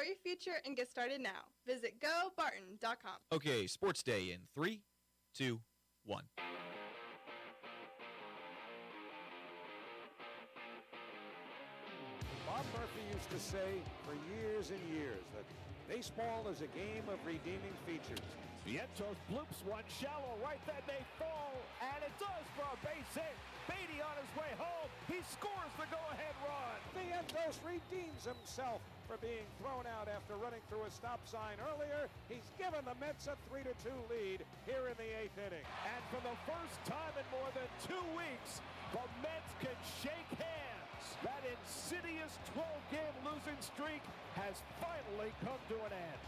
your future and get started now. Visit GoBarton.com. Okay, Sports Day in 3, 2, 1. Bob Murphy used to say for years and years that baseball is a game of redeeming features. Vientos bloops one shallow right, that may fall, and it does for a base hit. Beatty on his way home, he scores the go-ahead run. Vientos redeems himself for being thrown out after running through a stop sign earlier. He's given the Mets a 3-2 lead here in the 8th inning. And for the first time in more than 2 weeks, the Mets can shake hands. That insidious 12-game losing streak has finally come to an end.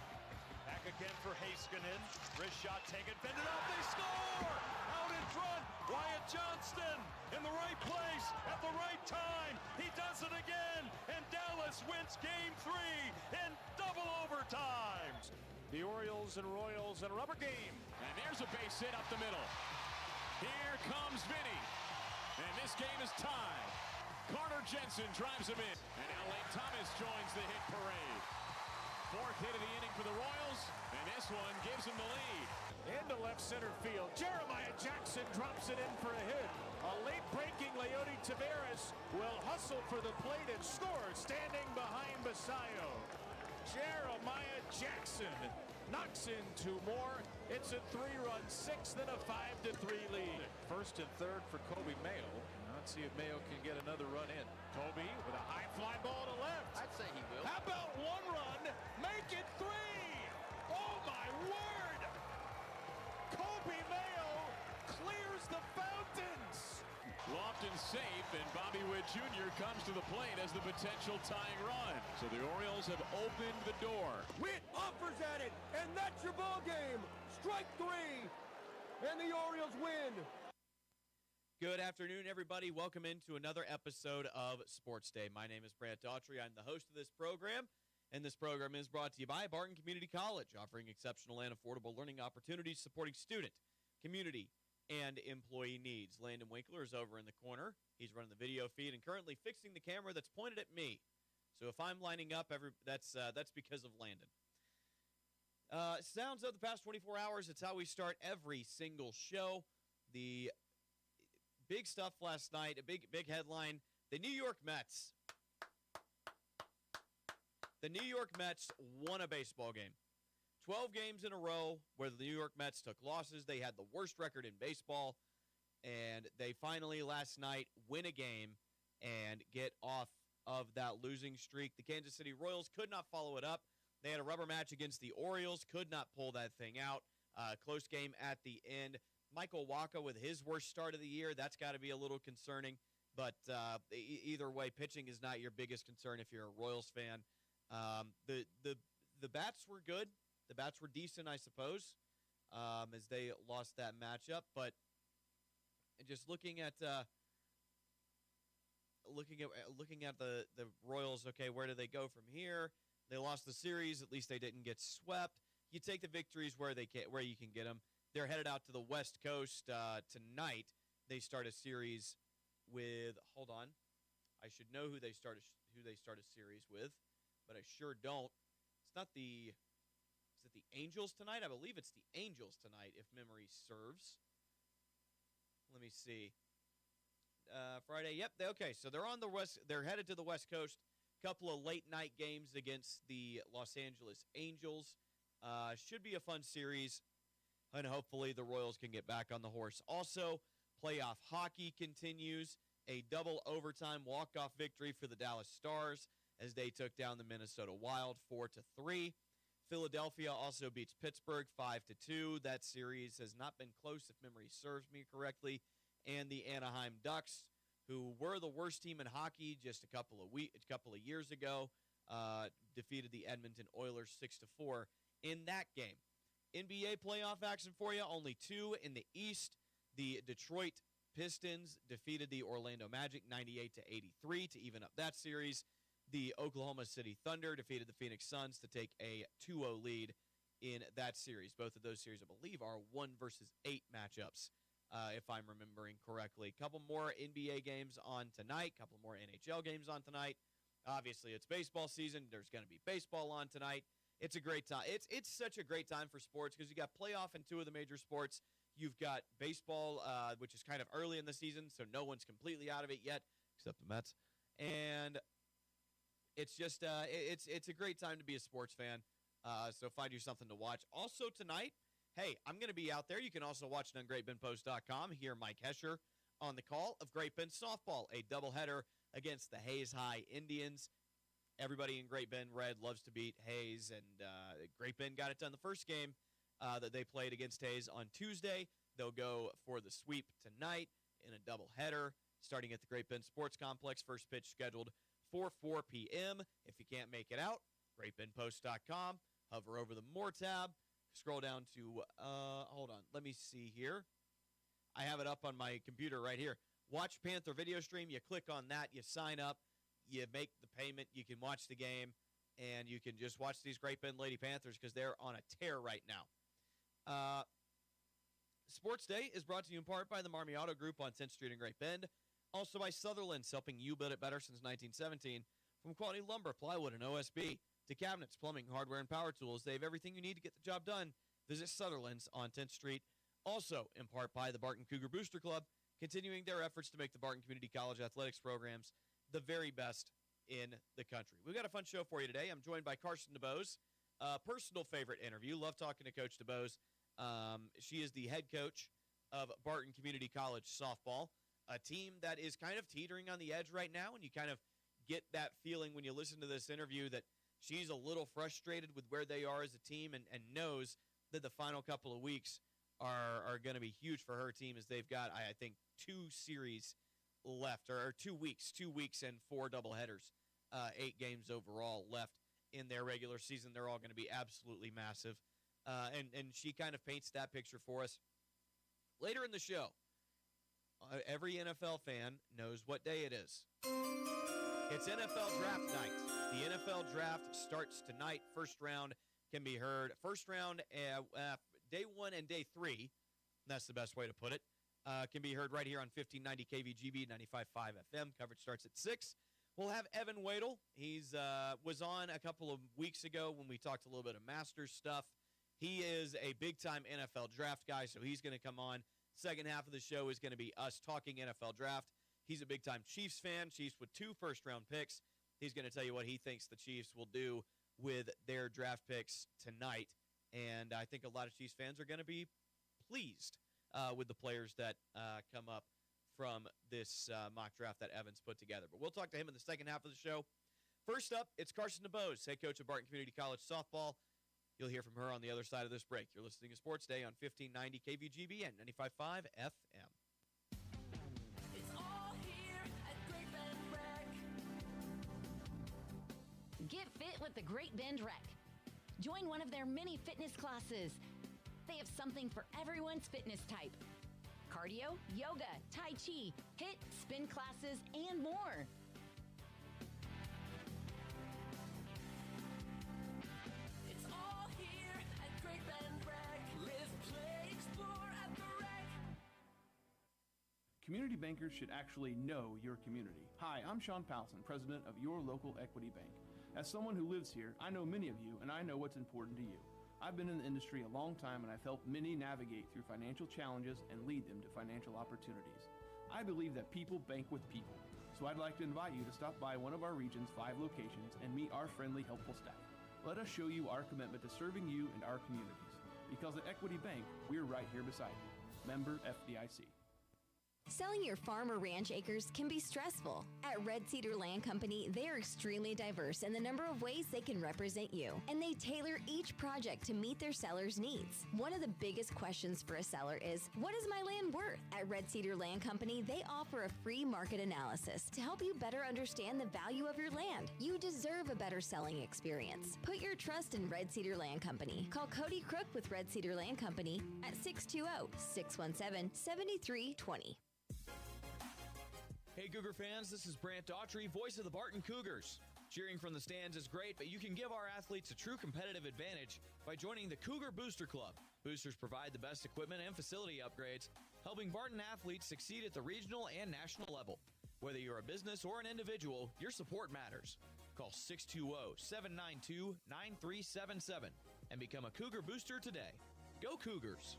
Back again for Heiskanen. Wrist shot taken, fended off, they score! Out in front, Wyatt Johnston in the right place at the right time. He does it again, and Dallas wins Game 3 in double overtime. The Orioles and Royals in a rubber game. And there's a base hit up the middle. Here comes Vinny. And this game is tied. Carter Jensen drives him in. And now Lane Thomas joins the hit parade. 4th hit of the inning for the Royals, and this one gives them the lead. Into left center field. Jeremiah Jackson drops it in for a hit. A late-breaking Leody Taveras will hustle for the plate and score, standing behind Basayo. Jeremiah Jackson knocks in 2 more. It's a 3-run 6th and a 5-3 lead. 1st and 3rd for Kobe Mayo. Let's see if Mayo can get another run in. Kobe with a high fly ball to left. I'd say he will. How about 1 run? Make it 3! Oh my word! Kobe Mayo clears the fountains. Lofton safe, and Bobby Witt Jr. comes to the plate as the potential tying run. So the Orioles have opened the door. Witt offers at it, and that's your ball game. Strike 3, and the Orioles win. Good afternoon, everybody. Welcome into another episode of Sports Day. My name is Brant Daughtry. I'm the host of this program, and this program is brought to you by Barton Community College, offering exceptional and affordable learning opportunities, supporting student, community, and employee needs. Landon Winkler is over in the corner. He's running the video feed and currently fixing the camera that's pointed at me. So if I'm lining up, that's because of Landon. Sounds of the past 24 hours. It's how we start every single show. The big stuff last night, a big headline. The New York Mets. The New York Mets won a baseball game. 12 games in a row where the New York Mets took losses. They had the worst record in baseball, and they finally last night win a game and get off of that losing streak. The Kansas City Royals could not follow it up. They had a rubber match against the Orioles, could not pull that thing out. Close game at the end. Michael Wacha with his worst start of the year, that's got to be a little concerning. But either way, pitching is not your biggest concern if you're a Royals fan. The bats were good. The bats were decent, I suppose, as they lost that matchup. But just looking at the Royals, okay, where do they go from here? They lost the series. At least they didn't get swept. You take the victories where you can get them. They're headed out to the West Coast tonight. They start a series with. Hold on, I should know who they start a series with, but I sure don't. It's not the. Is it the Angels tonight? I believe it's the Angels tonight, if memory serves. Let me see. Friday. Yep. Okay. So they're on the west. They're headed to the West Coast. Couple of late night games against the Los Angeles Angels. Should be a fun series. And hopefully the Royals can get back on the horse. Also, playoff hockey continues. A double overtime walk-off victory for the Dallas Stars as they took down the Minnesota Wild 4-3. Philadelphia also beats Pittsburgh 5-2. That series has not been close, if memory serves me correctly. And the Anaheim Ducks, who were the worst team in hockey just a couple of years ago, defeated the Edmonton Oilers 6-4 in that game. NBA playoff action for you, only 2 in the East. The Detroit Pistons defeated the Orlando Magic 98-83 to even up that series. The Oklahoma City Thunder defeated the Phoenix Suns to take a 2-0 lead in that series. Both of those series, I believe, are 1-8 matchups, if I'm remembering correctly. A couple more NBA games on tonight, couple more NHL games on tonight. Obviously, it's baseball season. There's going to be baseball on tonight. It's a great time. It's such a great time for sports because you got playoff in 2 of the major sports. You've got baseball, which is kind of early in the season, so no one's completely out of it yet, except the Mets. And it's just it's a great time to be a sports fan. So find you something to watch. Also tonight, hey, I'm going to be out there. You can also watch it on GreatBendPost.com. Hear Mike Hesher on the call of Great Bend softball, a doubleheader against the Hayes High Indians. Everybody in Great Bend Red loves to beat Hayes, and Great Bend got it done the first game that they played against Hayes on Tuesday. They'll go for the sweep tonight in a doubleheader starting at the Great Bend Sports Complex. First pitch scheduled for 4 p.m. If you can't make it out, GreatBendPost.com. Hover over the More tab. Scroll down to, hold on, let me see here. I have it up on my computer right here. Watch Panther video stream. You click on that. You sign up. You make the payment. You can watch the game. And you can just watch these Great Bend Lady Panthers because they're on a tear right now. Sports Day is brought to you in part by the Marmy Auto Group on 10th Street in Great Bend. Also by Sutherland's, helping you build it better since 1917. From quality lumber, plywood, and OSB to cabinets, plumbing, hardware, and power tools, they have everything you need to get the job done. Visit Sutherland's on 10th Street. Also in part by the Barton Cougar Booster Club, continuing their efforts to make the Barton Community College athletics programs the very best in the country. We've got a fun show for you today. I'm joined by Carson DeBose. Personal favorite interview. Love talking to Coach DeBose. She is the head coach of Barton Community College softball, a team that is kind of teetering on the edge right now, and you kind of get that feeling when you listen to this interview that she's a little frustrated with where they are as a team and knows that the final couple of weeks are going to be huge for her team as they've got, I think, 2 series left, or 2 weeks and 4 doubleheaders, 8 games overall left in their regular season. They're all going to be absolutely massive. And she kind of paints that picture for us. Later in the show, every NFL fan knows what day it is. It's NFL Draft Night. The NFL Draft starts tonight. First round can be heard. First round, day 1 and day 3, that's the best way to put it, can be heard right here on 1590 KVGB, 95.5 FM. Coverage starts at 6. We'll have Evan Wadle. He's was on a couple of weeks ago when we talked a little bit of Masters stuff. He is a big-time NFL draft guy, so he's going to come on. Second half of the show is going to be us talking NFL draft. He's a big-time Chiefs fan. Chiefs with 2 first-round picks. He's going to tell you what he thinks the Chiefs will do with their draft picks tonight. And I think a lot of Chiefs fans are going to be pleased with the players that come up from this mock draft that Evans put together. But we'll talk to him in the second half of the show. First up, it's Carson DeBose, head coach of Barton Community College softball. You'll hear from her on the other side of this break. You're listening to Sports Day on 1590 KVGB and 95.5 FM. It's all here at Great Bend Rec. Get fit with the Great Bend Rec. Join one of their many fitness classes. They have something for everyone's fitness type. Cardio, yoga, tai chi, HIIT, spin classes, and more. It's all here at Great Bend Rec. Live, play, explore at the Rec. Community bankers should actually know your community. Hi, I'm Sean Powelson, president of Your Local Equity Bank. As someone who lives here, I know many of you, and I know what's important to you. I've been in the industry a long time, and I've helped many navigate through financial challenges and lead them to financial opportunities. I believe that people bank with people, so I'd like to invite you to stop by one of our region's 5 locations and meet our friendly, helpful staff. Let us show you our commitment to serving you and our communities. Because at Equity Bank, we're right here beside you. Member FDIC. Selling your farm or ranch acres can be stressful. At Red Cedar Land Company, they are extremely diverse in the number of ways they can represent you, and they tailor each project to meet their seller's needs. One of the biggest questions for a seller is, what is my land worth? At Red Cedar Land Company, they offer a free market analysis to help you better understand the value of your land. You deserve a better selling experience. Put your trust in Red Cedar Land Company. Call Cody Crook with Red Cedar Land Company at 620-617-7320. Hey Cougar fans, this is Brant Daughtry, voice of the Barton Cougars. Cheering from the stands is great, but you can give our athletes a true competitive advantage by joining the Cougar Booster Club. Boosters provide the best equipment and facility upgrades, helping Barton athletes succeed at the regional and national level. Whether you're a business or an individual, your support matters. Call 620-792-9377 and become a Cougar Booster today. Go Cougars!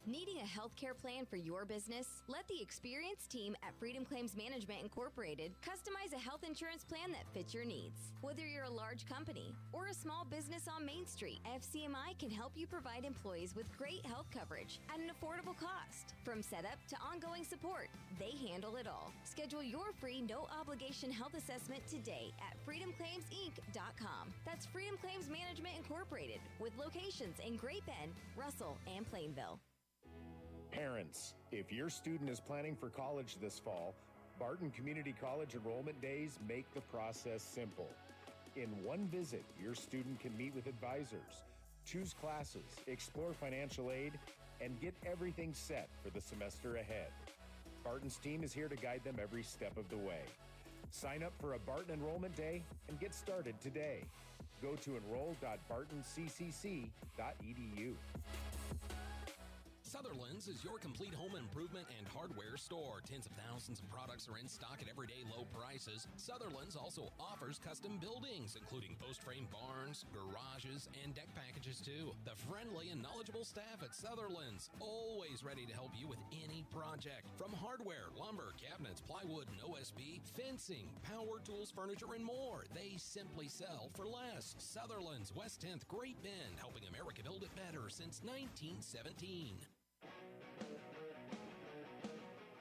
Needing a healthcare plan for your business? Let the experienced team at Freedom Claims Management Incorporated customize a health insurance plan that fits your needs. Whether you're a large company or a small business on Main Street, FCMI can help you provide employees with great health coverage at an affordable cost. From setup to ongoing support, they handle it all. Schedule your free no-obligation health assessment today at freedomclaimsinc.com. That's Freedom Claims Management Incorporated, with locations in Great Bend, Russell, and Plainville. Parents, if your student is planning for college this fall, Barton Community College enrollment days make the process simple. In one visit, your student can meet with advisors, choose classes, explore financial aid, and get everything set for the semester ahead. Barton's team is here to guide them every step of the way. Sign up for a Barton enrollment day and get started today. Go to enroll.bartoncccc.edu. Sutherland's is your complete home improvement and hardware store. Tens of thousands of products are in stock at everyday low prices. Sutherland's also offers custom buildings, including post-frame barns, garages, and deck packages too. The friendly and knowledgeable staff at Sutherland's, always ready to help you with any project. From hardware, lumber, cabinets, plywood, and OSB, fencing, power tools, furniture, and more. They simply sell for less. Sutherland's, West 10th, Great Bend, helping America build it better since 1917.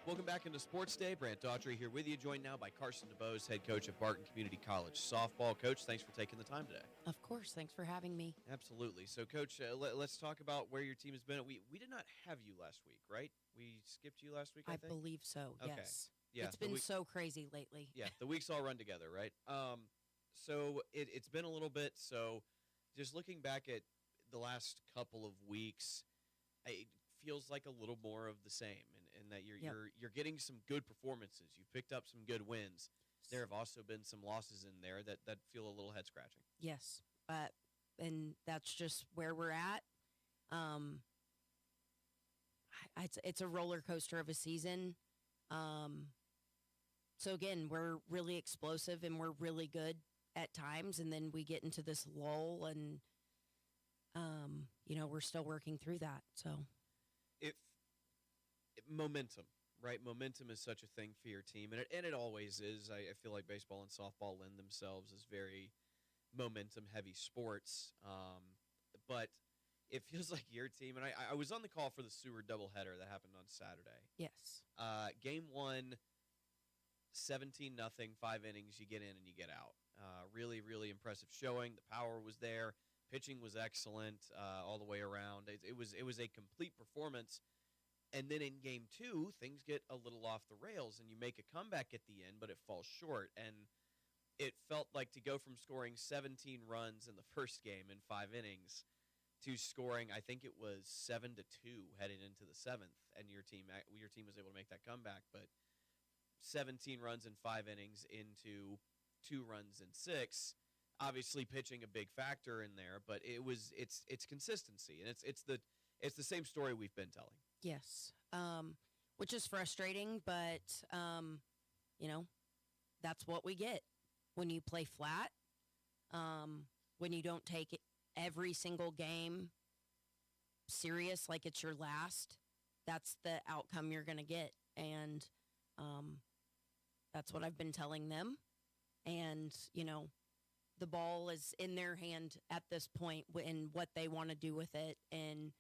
Welcome back into Sports Day. Brant Daughtry here with you, joined now by Carson DeBose, head coach of Barton Community College softball. Coach, thanks for taking the time today. Of course. Thanks for having me. Absolutely. So, Coach, let's talk about where your team has been. We did not have you last week, right? We skipped you last week, I think? Believe so, okay. Yes. Yeah, it's been so crazy lately. Yeah, the weeks all run together, right? So it's been a little bit. So just looking back at the last couple of weeks, it feels like a little more of the same, and that you're getting some good performances. You've picked up some good wins. There have also been some losses in there that feel a little head scratching. Yes, and that's just where we're at. It's a roller coaster of a season. So again, we're really explosive and we're really good at times, and then we get into this lull, and we're still working through that. So. Momentum, right? Momentum is such a thing for your team, and it always is. I feel like baseball and softball lend themselves as very momentum-heavy sports, but it feels like your team, and I was on the call for the Seward doubleheader that happened on Saturday. Yes. Game 1, 17-0, 5 innings, you get in and you get out. Really, really impressive showing. The power was there. Pitching was excellent all the way around. It was a complete performance. And then in Game 2, things get a little off the rails, and you make a comeback at the end, but it falls short. And it felt like to go from scoring 17 runs in the first game in 5 innings to scoring, I think it was 7-2 heading into the 7th, and your team was able to make that comeback. But 17 runs in 5 innings into 2 runs in 6, obviously pitching a big factor in there. But it's consistency, and it's the same story we've been telling. Yes, which is frustrating, but, that's what we get when you play flat, when you don't take every single game serious like it's your last. That's the outcome you're going to get, and that's what I've been telling them. And, the ball is in their hand at this point in what they want to do with it, and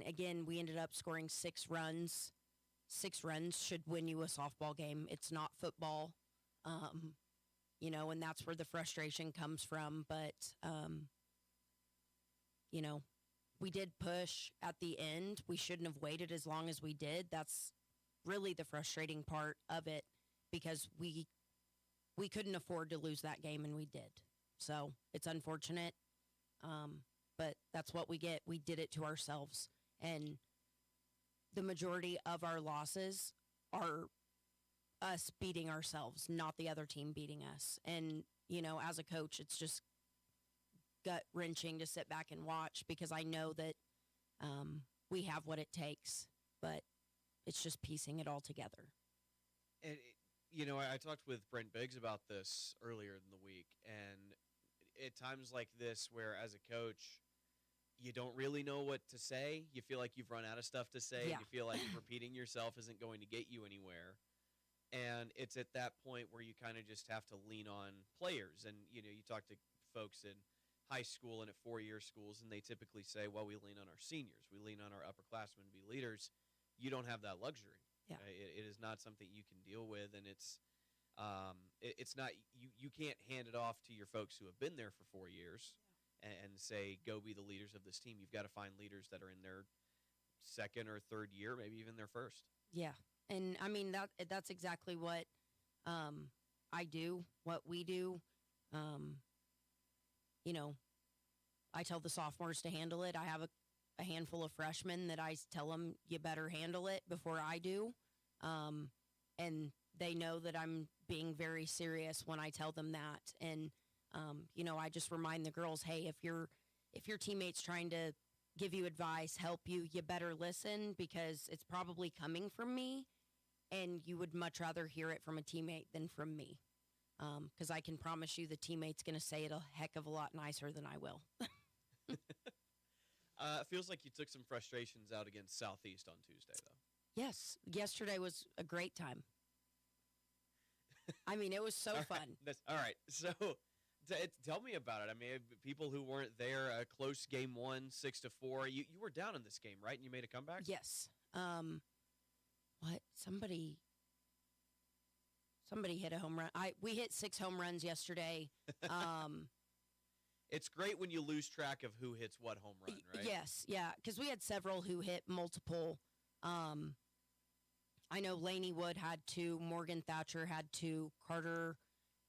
again, we ended up scoring 6 runs. 6 runs should win you a softball game. It's not football, and that's where the frustration comes from. But, we did push at the end. We shouldn't have waited as long as we did. That's really the frustrating part of it, because we couldn't afford to lose that game, and we did. So it's unfortunate. But that's what we get. We did it to ourselves. And the majority of our losses are us beating ourselves, not the other team beating us. And, as a coach, it's just gut-wrenching to sit back and watch, because I know that we have what it takes but it's just piecing it all together. And, I talked with Brent Biggs about this earlier in the week, and at times like this where as a coach, you don't really know what to say. You feel like you've run out of stuff to say. Yeah. And you feel like repeating yourself isn't going to get you anywhere. And it's at that point where you kind of just have to lean on players. And, you talk to folks in high school and at four-year schools, and they typically say, well, we lean on our seniors. We lean on our upperclassmen to be leaders. You don't have that luxury. Yeah. It is not something you can deal with, and it's not you can't hand it off to your folks who have been there for 4 years and say, go be the leaders of this team. You've got to find leaders that are in their second or third year, maybe even their first. Yeah. And I mean, that's exactly what I do, what we do. I tell the sophomores to handle it. I have a handful of freshmen that I tell them, you better handle it before I do. And they know that I'm being very serious when I tell them that. And, I just remind the girls, hey, if your teammate's trying to give you advice, help you, you better listen, because it's probably coming from me, and you would much rather hear it from a teammate than from me. Because I can promise you the teammate's going to say it a heck of a lot nicer than I will. It feels like you took some frustrations out against Southeast on Tuesday, though. Yes. Yesterday was a great time. I mean, it was so fun. All right. So tell me about it. I mean, people who weren't there, a close game 1, 6-4. You were down in this game, right? And you made a comeback? Yes. What? Somebody hit a home run. We hit 6 home runs yesterday. It's great when you lose track of who hits what home run, right? Yes, yeah, because we had several who hit multiple. I know Laney Wood had 2, Morgan Thatcher had 2, Carter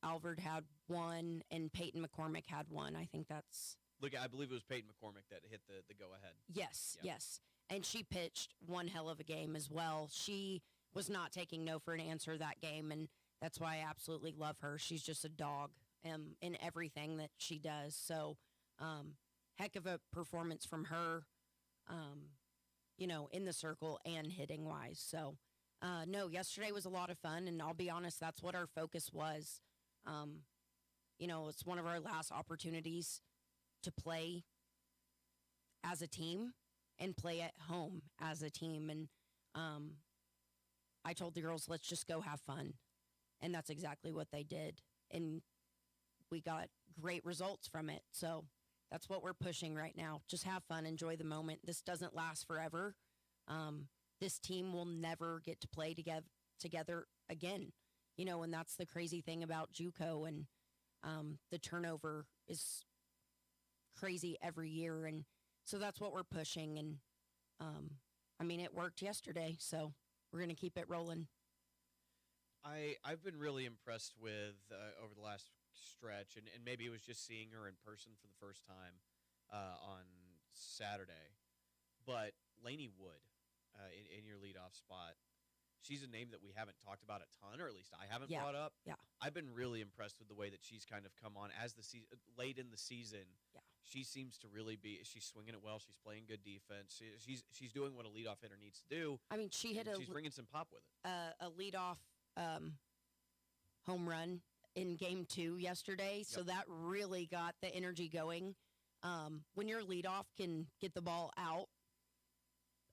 Alvord had 1, and Peyton McCormick had 1. I think that's... Look, I believe it was Peyton McCormick that hit the go-ahead. Yes, yes. And she pitched one hell of a game as well. She was not taking no for an answer that game, and that's why I absolutely love her. She's just a dog in everything that she does. So, heck of a performance from her, in the circle and hitting-wise. So, no, yesterday was a lot of fun, and I'll be honest, that's what our focus was. It's one of our last opportunities to play as a team and play at home as a team. And I told the girls, let's just go have fun. And that's exactly what they did. And we got great results from it. So that's what we're pushing right now. Just have fun, enjoy the moment. This doesn't last forever. This team will never get to play together again. And that's the crazy thing about JUCO, and the turnover is crazy every year. And so that's what we're pushing. And, it worked yesterday, so we're going to keep it rolling. I've been really impressed with over the last stretch, and maybe it was just seeing her in person for the first time on Saturday. But Laney Wood in your leadoff spot, she's a name that we haven't talked about a ton, or at least I haven't brought up. Yeah. I've been really impressed with the way that she's kind of come on as the late in the season. Yeah. She seems to really she's swinging it well. She's playing good defense. She's doing what a leadoff hitter needs to do. I mean, she's bringing some pop with it. A leadoff home run in game 2 yesterday. So that really got the energy going. When your leadoff can get the ball out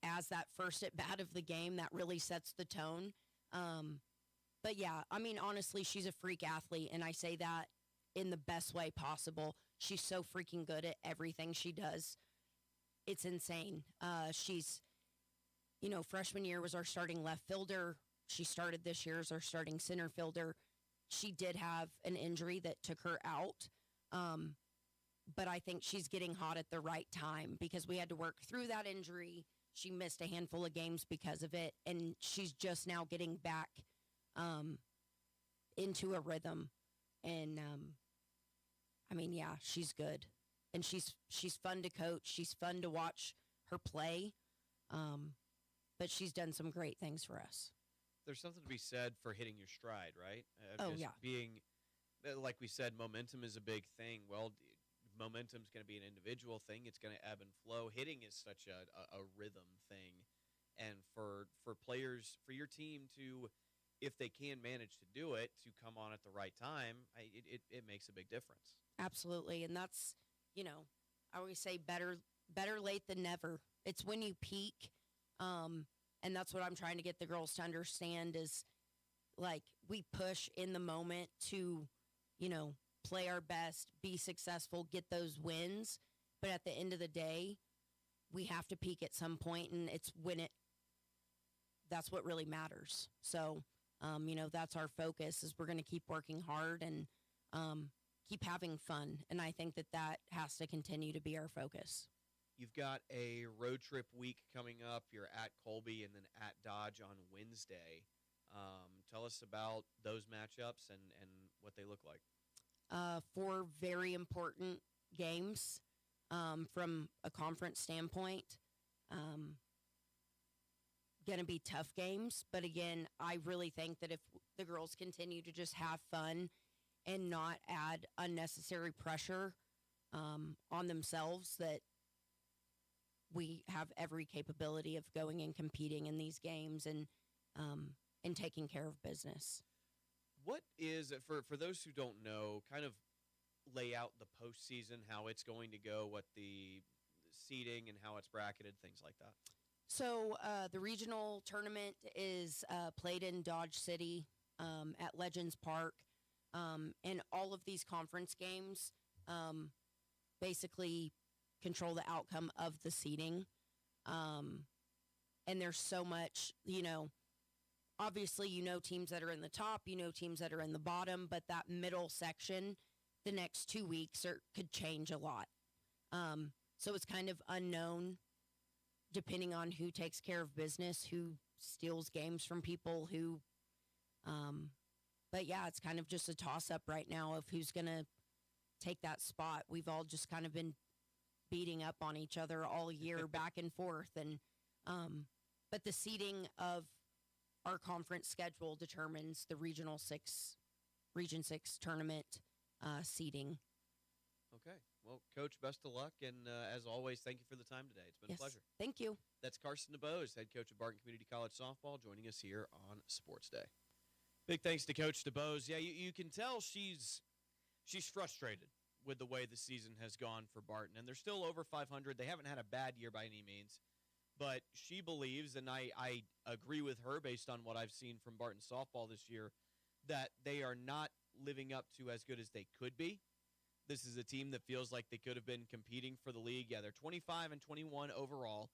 as that first at bat of the game, that really sets the tone. But yeah, honestly, she's a freak athlete, and I say that in the best way possible. She's so freaking good at everything she does. It's insane. She's, freshman year was our starting left fielder. She started this year as our starting center fielder. She did have an injury that took her out. But I think she's getting hot at the right time because we had to work through that injury. She missed a handful of games because of it, and she's just now getting back into a rhythm. And, yeah, she's good. And she's fun to coach. She's fun to watch her play. But she's done some great things for us. There's something to be said for hitting your stride, right? Being, like we said, momentum is a big thing. Well, momentum's going to be an individual thing. It's going to ebb and flow. Hitting is such a rhythm thing. and for players, for your team to, if they can manage to do it, to come on at the right time, it makes a big difference. Absolutely. And that's, I always say better late than never. It's when you peak. And that's what I'm trying to get the girls to understand is, like, we push in the moment to, play our best, be successful, get those wins. But at the end of the day, we have to peak at some point, and it's when that's what really matters. So, that's our focus is we're going to keep working hard and keep having fun. And I think that has to continue to be our focus. You've got a road trip week coming up. You're at Colby and then at Dodge on Wednesday. Tell us about those matchups and what they look like. 4 very important games from a conference standpoint. Going to be tough games. But again, I really think that if the girls continue to just have fun and not add unnecessary pressure on themselves, that we have every capability of going and competing in these games and taking care of business. What is, for those who don't know, kind of lay out the postseason, how it's going to go, what the seeding and how it's bracketed, things like that? So the regional tournament is played in Dodge City at Legends Park. And all of these conference games basically control the outcome of the seeding. And there's so much, obviously, teams that are in the top, teams that are in the bottom, but that middle section, the next 2 weeks could change a lot. So it's kind of unknown depending on who takes care of business, who steals games from people, but yeah, it's kind of just a toss-up right now of who's going to take that spot. We've all just kind of been beating up on each other all year back and forth. And but the seeding of our conference schedule determines the Region 6 tournament seeding. Okay. Well, Coach, best of luck. And as always, thank you for the time today. It's been a pleasure. Thank you. That's Karsten DeBose, head coach of Barton Community College softball, joining us here on Sports Day. Big thanks to Coach DeBose. Yeah, you can tell she's frustrated with the way the season has gone for Barton. And they're still over 500. They haven't had a bad year by any means. But she believes, and I agree with her based on what I've seen from Barton softball this year, that they are not living up to as good as they could be. This is a team that feels like they could have been competing for the league. Yeah, they're 25 and 21 overall,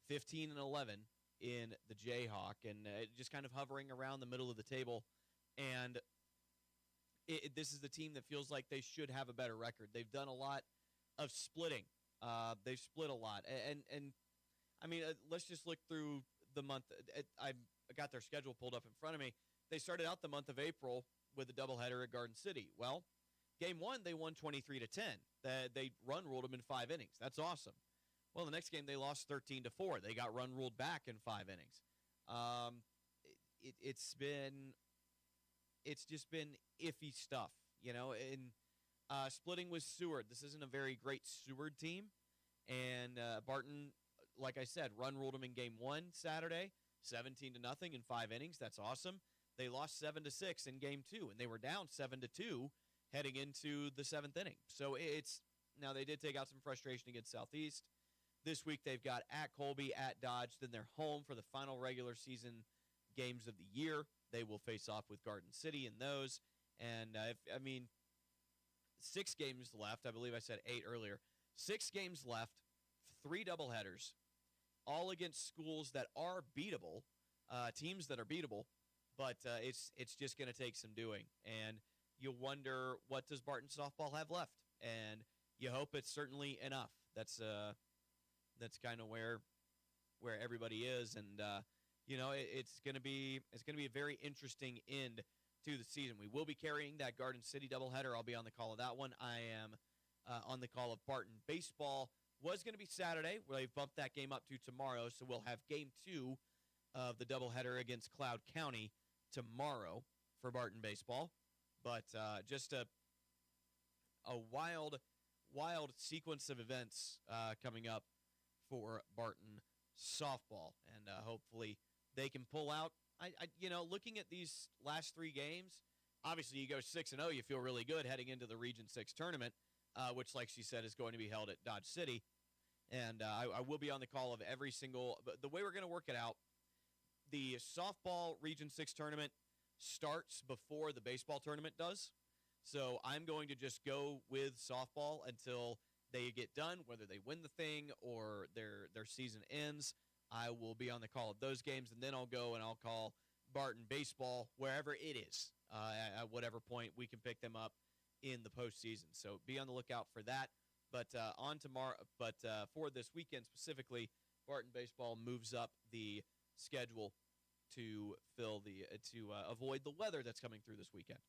15 and 11 in the Jayhawk, and just kind of hovering around the middle of the table. And this is the team that feels like they should have a better record. They've done a lot of splitting. They've split a lot. And I mean, let's just look through the month. I got their schedule pulled up in front of me. They started out the month of April with a doubleheader at Garden City. Well, game 1, they won 23-10. They run-ruled them in 5 innings. That's awesome. Well, the next game, they lost 13-4. They got run-ruled back in 5 innings. It's just been iffy stuff, and splitting with Seward. This isn't a very great Seward team. And Barton, like I said, run-ruled them in game 1 Saturday, 17-0 in 5 innings. That's awesome. They lost 7-6 in game 2, and they were down 7-2 heading into the 7th inning. So now they did take out some frustration against Southeast. This week they've got at Colby, at Dodge, then they're home for the final regular season games of the year. They will face off with Garden City in those. And, 6 games left. I believe I said 8 earlier. 6 games left, 3 doubleheaders, all against schools that are beatable, teams that are beatable, but it's just going to take some doing. And you wonder, what does Barton softball have left? And you hope it's certainly enough. That's kind of where everybody is, and it's going to be a very interesting end to the season. We will be carrying that Garden City doubleheader. I'll be on the call of that one. I am on the call of Barton baseball. Was going to be Saturday. They've bumped that game up to tomorrow, so we'll have game 2 of the doubleheader against Cloud County tomorrow for Barton baseball. But just a wild sequence of events coming up for Barton softball, and hopefully they can pull out. Looking at these last 3 games, obviously you go 6-0, you feel really good heading into the Region 6 tournament, which, like she said, is going to be held at Dodge City. And I will be on the call of every single – the way we're going to work it out, the softball Region 6 tournament starts before the baseball tournament does. So I'm going to just go with softball until they get done, whether they win the thing or their season ends. I will be on the call of those games, and then I'll go and I'll call Barton baseball wherever it is. At whatever point we can pick them up in the postseason. So be on the lookout for that. But on tomorrow, for this weekend specifically, Barton baseball moves up the schedule to avoid the weather that's coming through this weekend.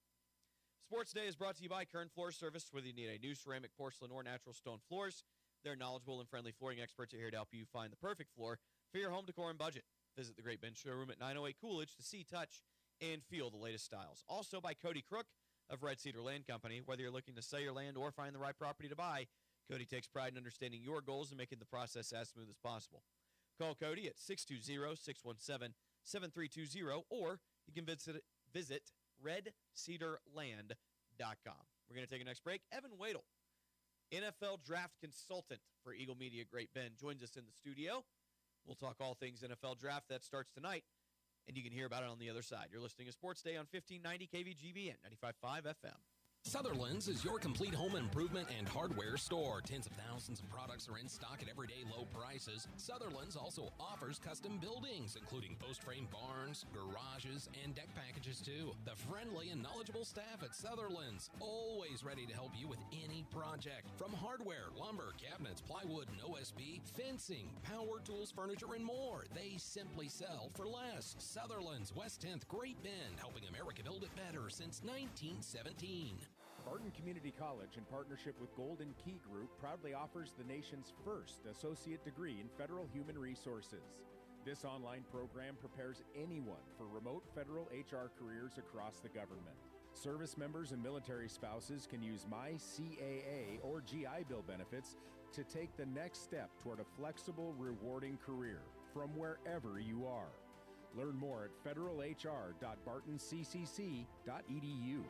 Sports Day is brought to you by Kern Floor Service. Whether you need a new ceramic, porcelain, or natural stone floors, their knowledgeable and friendly flooring experts are here to help you find the perfect floor for your home decor and budget. Visit the Great Bend Showroom at 908 Coolidge to see, touch, and feel the latest styles. Also by Cody Crook of Red Cedar Land Company. Whether you're looking to sell your land or find the right property to buy, Cody takes pride in understanding your goals and making the process as smooth as possible. Call Cody at 620-617-7320, or you can visit redcedarland.com. We're going to take a next break. Evan Wadle, NFL draft consultant for Eagle Media Great Bend, joins us in the studio. We'll talk all things NFL draft. That starts tonight, and you can hear about it on the other side. You're listening to Sports Day on 1590 KVGBN, 95.5 FM. Sutherland's is your complete home improvement and hardware store. Tens of thousands of products are in stock at everyday low prices. Sutherland's also offers custom buildings, including post-frame barns, garages, and deck packages too. The friendly and knowledgeable staff at Sutherland's, always ready to help you with any project. From hardware, lumber, cabinets, plywood, and OSB, fencing, power tools, furniture, and more. They simply sell for less. Sutherland's, West 10th, Great Bend, helping America build it better since 1917. Barton Community College, in partnership with Golden Key Group, proudly offers the nation's first associate degree in federal human resources. This online program prepares anyone for remote federal HR careers across the government. Service members and military spouses can use MyCAA or GI Bill benefits to take the next step toward a flexible, rewarding career from wherever you are. Learn more at federalhr.bartoncccc.edu.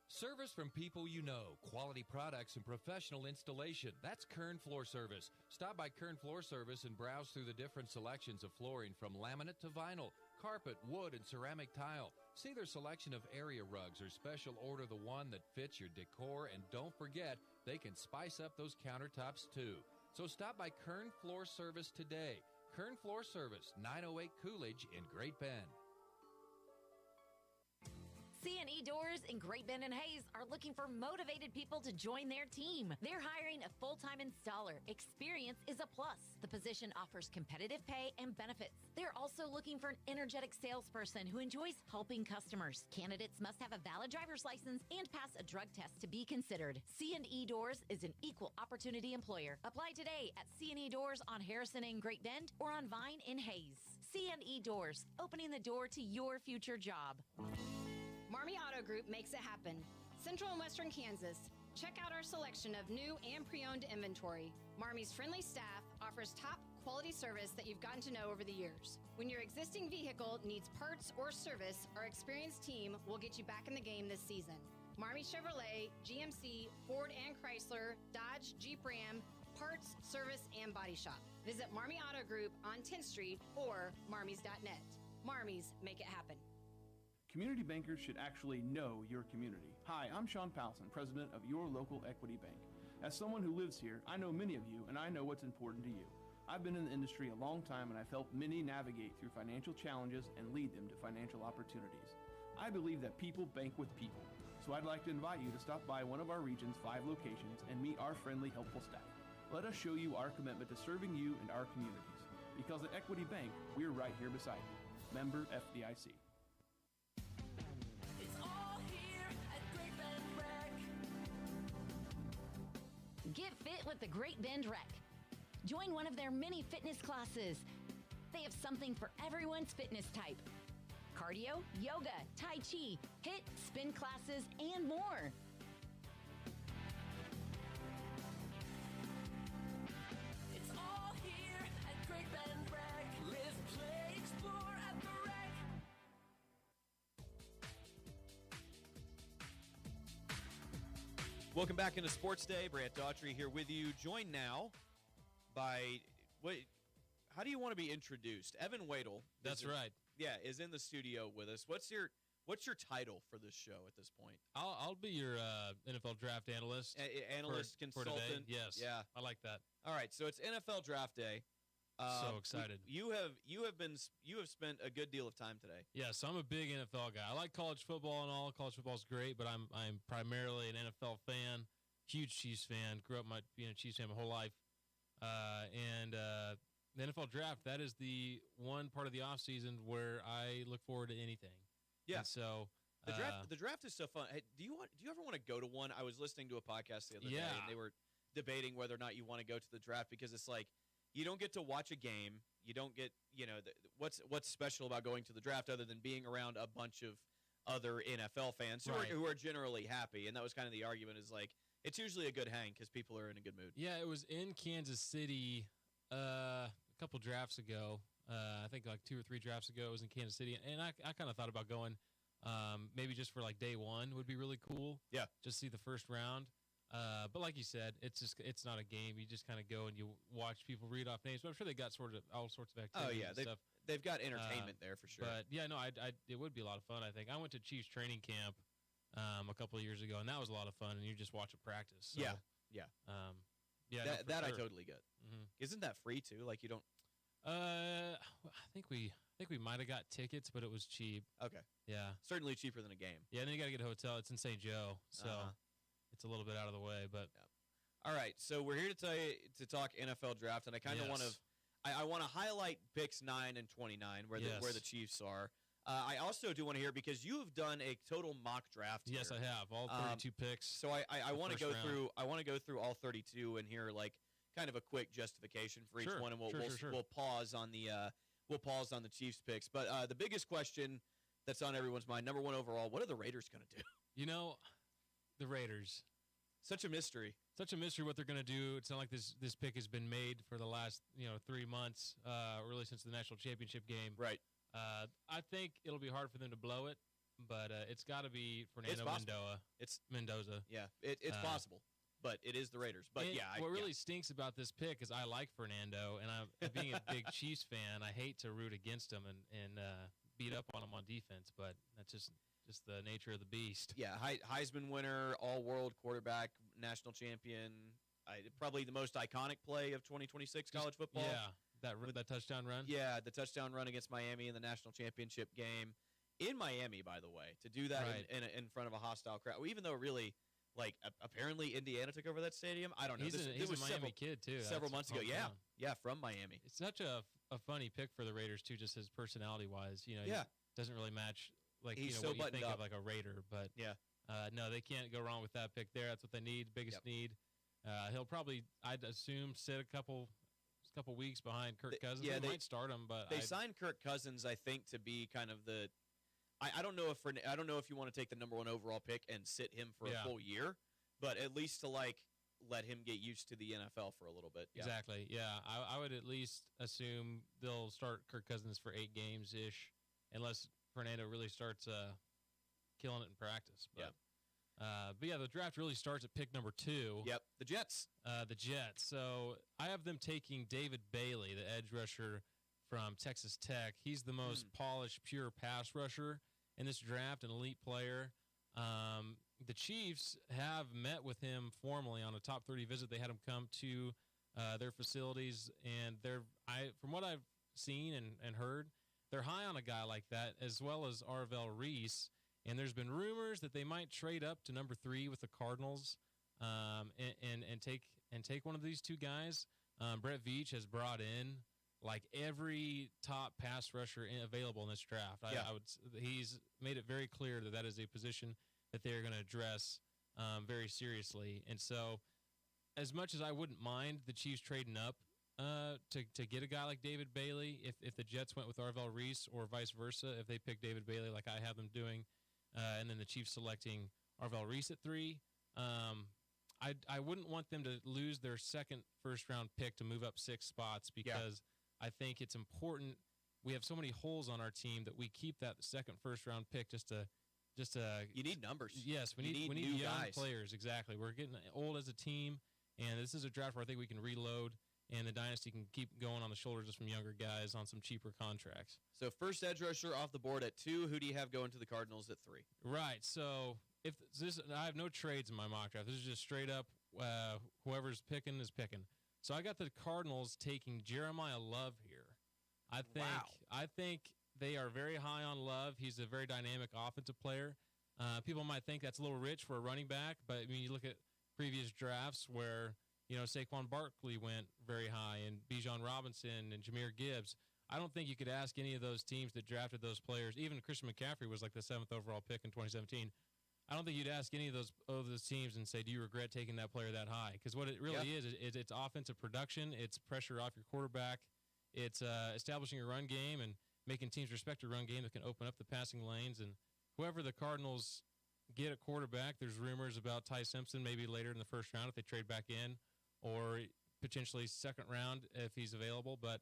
Service from people you know, quality products and professional installation. That's Kern Floor Service. Stop by Kern Floor Service and browse through the different selections of flooring from laminate to vinyl, carpet, wood, and ceramic tile. See their selection of area rugs or special order the one that fits your decor, and don't forget, they can spice up those countertops too. So stop by Kern Floor Service today. Kern Floor Service, 908 Coolidge in Great Bend. C&E Doors in Great Bend and Hayes are looking for motivated people to join their team. They're hiring a full-time installer. Experience is a plus. The position offers competitive pay and benefits. They're also looking for an energetic salesperson who enjoys helping customers. Candidates must have a valid driver's license and pass a drug test to be considered. C&E Doors is an equal opportunity employer. Apply today at C&E Doors on Harrison in Great Bend or on Vine in Hayes. C&E Doors, opening the door to your future job. Marmy Auto Group makes it happen. Central and Western Kansas. Check out our selection of new and pre-owned inventory. Marmy's friendly staff offers top quality service that you've gotten to know over the years. When your existing vehicle needs parts or service, our experienced team will get you back in the game this season. Marmy Chevrolet, GMC, Ford and Chrysler, Dodge, Jeep Ram, parts, service, and body shop. Visit Marmy Auto Group on 10th Street or marmys.net. Marmys, make it happen. Community bankers should actually know your community. Hi, I'm Sean Powelson, president of Your Local Equity Bank. As someone who lives here, I know many of you, and I know what's important to you. I've been in the industry a long time, and I've helped many navigate through financial challenges and lead them to financial opportunities. I believe that people bank with people, so I'd like to invite you to stop by one of our region's 5 locations and meet our friendly, helpful staff. Let us show you our commitment to serving you and our communities. Because at Equity Bank, we're right here beside you. Member FDIC. Get fit with the Great Bend Rec. Join one of their many fitness classes. They have something for everyone's fitness type. Cardio, yoga, tai chi, HIIT, spin classes, and more. Welcome back into Sports Day. Brant Daughtry here with you. Joined now by how do you want to be introduced? Evan Wadle. That's right. Yeah, is in the studio with us. What's your title for this show at this point? I'll be your NFL draft analyst. Analyst, consultant. For today. Yes. Yeah. I like that. All right, so it's NFL Draft Day. So excited. You have spent a good deal of time today. Yeah, so I'm a big NFL guy. I like college football and all. College football's great, but I'm primarily an NFL fan. Huge Chiefs fan. Grew up being a Chiefs fan my whole life. The NFL Draft, that is the one part of the offseason where I look forward to anything. Yeah. And so the draft is so fun. Hey, do you ever want to go to one? I was listening to a podcast the other day, and they were debating whether or not you want to go to the draft because it's like you don't get to watch a game. You don't get, what's special about going to the draft other than being around a bunch of other NFL fans who are generally happy. And that was kind of the argument is like it's usually a good hang because people are in a good mood. Yeah, it was in Kansas City a couple drafts ago. I think like 2 or 3 drafts ago. It was in Kansas City. And I kind of thought about going maybe just for like day one would be really cool. Yeah. Just see the first round. But like you said, it's not a game. You just kind of go and you watch people read off names. But I'm sure they got all sorts of activities. Oh yeah, and stuff. They've got entertainment there for sure. But yeah, no, it would be a lot of fun. I think I went to Chiefs training camp a couple of years ago, and that was a lot of fun. And you just watch it practice. So, yeah. That I totally get. Mm-hmm. Isn't that free too? Like you don't. I think we might have got tickets, but it was cheap. Okay. Yeah. Certainly cheaper than a game. Yeah, and then you got to get a hotel. It's in St. Joe, so it's a little bit out of the way. But all right, so we're here to talk NFL draft, and I kind of want to. I want to highlight picks 9 and 29 where the Chiefs are. I also do want to hear because you have done a total mock draft. Yes, here. I have all 32 picks. So I want to go round. through. I want to go through all 32 and hear like kind of a quick justification for each one, and we'll pause on the Chiefs picks. But the biggest question that's on everyone's mind, number 1 overall, what are the Raiders going to do? The Raiders. Such a mystery. Such a mystery what they're going to do. It's not like this pick has been made for the last 3 months, really since the national championship game. Right. I think it'll be hard for them to blow it, but it's got to be Fernando Mendoza. Yeah, it's possible, but it is the Raiders. But what really stinks about this pick is I like Fernando, and I'm being a big Chiefs fan. I hate to root against him and beat up on him on defense, but that's just the nature of the beast. Yeah, Heisman winner, all-world quarterback, national champion, probably the most iconic play of 2026 college football. Yeah, that touchdown run. Yeah, the touchdown run against Miami in the national championship game. In Miami, by the way, to do that in front of a hostile crowd, even though really, like, apparently Indiana took over that stadium. I don't know. He's a Miami kid, too. Several months ago. Yeah, from Miami. It's such a funny pick for the Raiders, too, just his personality-wise. He doesn't really match like he's what you think up. of like a Raider, but no, they can't go wrong with that pick there. That's what they need, biggest need. He'll probably, I'd assume, sit a couple weeks behind Kirk Cousins. They might start him, but they signed Kirk Cousins, I think, to be kind of the. I don't know if you want to take the number 1 overall pick and sit him for a full year, but at least to like let him get used to the NFL for a little bit. Yeah. Exactly. Yeah, I would at least assume they'll start Kirk Cousins for 8 games ish, unless Fernando really starts killing it in practice. But, the draft really starts at pick number 2. Yep, the Jets. So I have them taking David Bailey, the edge rusher from Texas Tech. He's the most polished, pure pass rusher in this draft, an elite player. The Chiefs have met with him formally on a top 30 visit. They had him come to their facilities, and from what I've seen and heard, they're high on a guy like that, as well as Arvell Reese. And there's been rumors that they might trade up to number 3 with the Cardinals, and take one of these 2 guys. Brett Veach has brought in like every top pass rusher available in this draft. He's made it very clear that is a position that they're going to address very seriously. And so, as much as I wouldn't mind the Chiefs trading up to get a guy like David Bailey, if the Jets went with Arvell Reese or vice versa, if they pick David Bailey like I have them doing, and then the Chiefs selecting Arvell Reese at 3, I wouldn't want them to lose their second first-round pick to move up 6 spots because I think it's important. We have so many holes on our team that we keep that second first-round pick just to just you need numbers. Yes, we need new young guys. players. Exactly. We're getting old as a team, and this is a draft where I think we can reload, and the dynasty can keep going on the shoulders of some younger guys on some cheaper contracts. So first edge rusher off the board at 2. Who do you have going to the Cardinals at 3? Right. So if this, I have no trades in my mock draft. This is just straight up whoever's picking is picking. So I got the Cardinals taking Jeremiah Love here. I think they are very high on Love. He's a very dynamic offensive player. People might think that's a little rich for a running back, but I mean, you look at previous drafts where Saquon Barkley went very high, and Bijan Robinson and Jahmyr Gibbs. I don't think you could ask any of those teams that drafted those players. Even Christian McCaffrey was like the 7th overall pick in 2017. I don't think you'd ask any of those teams and say, do you regret taking that player that high? Because what it really is it's offensive production. It's pressure off your quarterback. It's establishing a run game and making teams respect a run game that can open up the passing lanes. And whoever the Cardinals get at quarterback, there's rumors about Ty Simpson maybe later in the first round if they trade back in, or potentially second round if he's available. But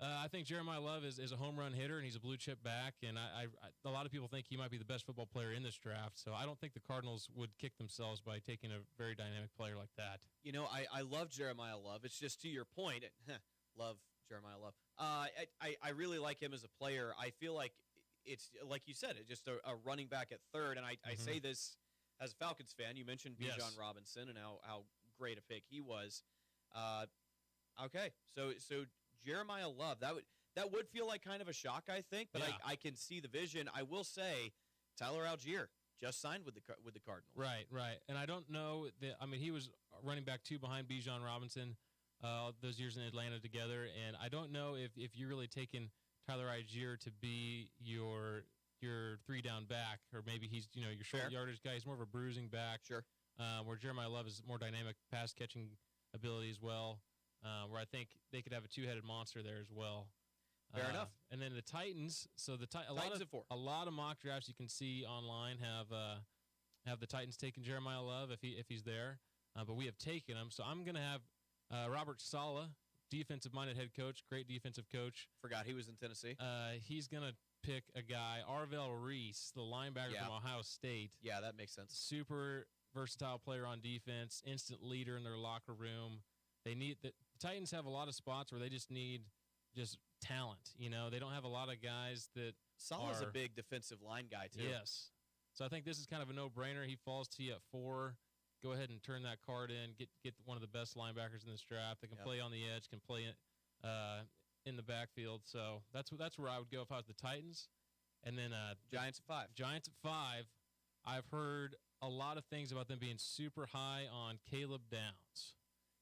I think Jeremiah Love is a home run hitter, and he's a blue-chip back, and a lot of people think he might be the best football player in this draft, so I don't think the Cardinals would kick themselves by taking a very dynamic player like that. I love Jeremiah Love. It's just to your point, love Jeremiah Love. I really like him as a player. I feel like it's, like you said, it's just a running back at 3rd, and I say this as a Falcons fan. You mentioned Bijan Robinson and how great a pick he was. Okay, so Jeremiah Love, that would feel like kind of a shock, I think, but I can see the vision. I will say, Tyler Algier just signed with the Cardinals. Right. And I don't know that. I mean, he was running back 2 behind Bijan Robinson those years in Atlanta together, and I don't know if you're really taking Tyler Algier to be your 3-down back, or maybe he's your short yardage guy. He's more of a bruising back. Sure. Where Jeremiah Love is more dynamic pass catching ability as well. Where I think they could have a 2-headed monster there as well. Fair enough. And then the Titans. So a lot of mock drafts you can see online have the Titans taking Jeremiah Love if he's there. But we have taken him. So I'm going to have Robert Saleh, defensive-minded head coach, great defensive coach. Forgot he was in Tennessee. He's going to pick a guy, Arvell Reese, the linebacker from Ohio State. Yeah, that makes sense. Super versatile player on defense, instant leader in their locker room. The Titans have a lot of spots where they just need talent. They don't have a lot of guys that Saleh's a big defensive line guy, too. Yes. So I think this is kind of a no-brainer. He falls to you at 4. Go ahead and turn that card in. Get one of the best linebackers in this draft. They can play on the edge, can play in the backfield. So that's where I would go if I was the Titans. And then Giants at 5. Giants at 5. I've heard a lot of things about them being super high on Caleb Downs.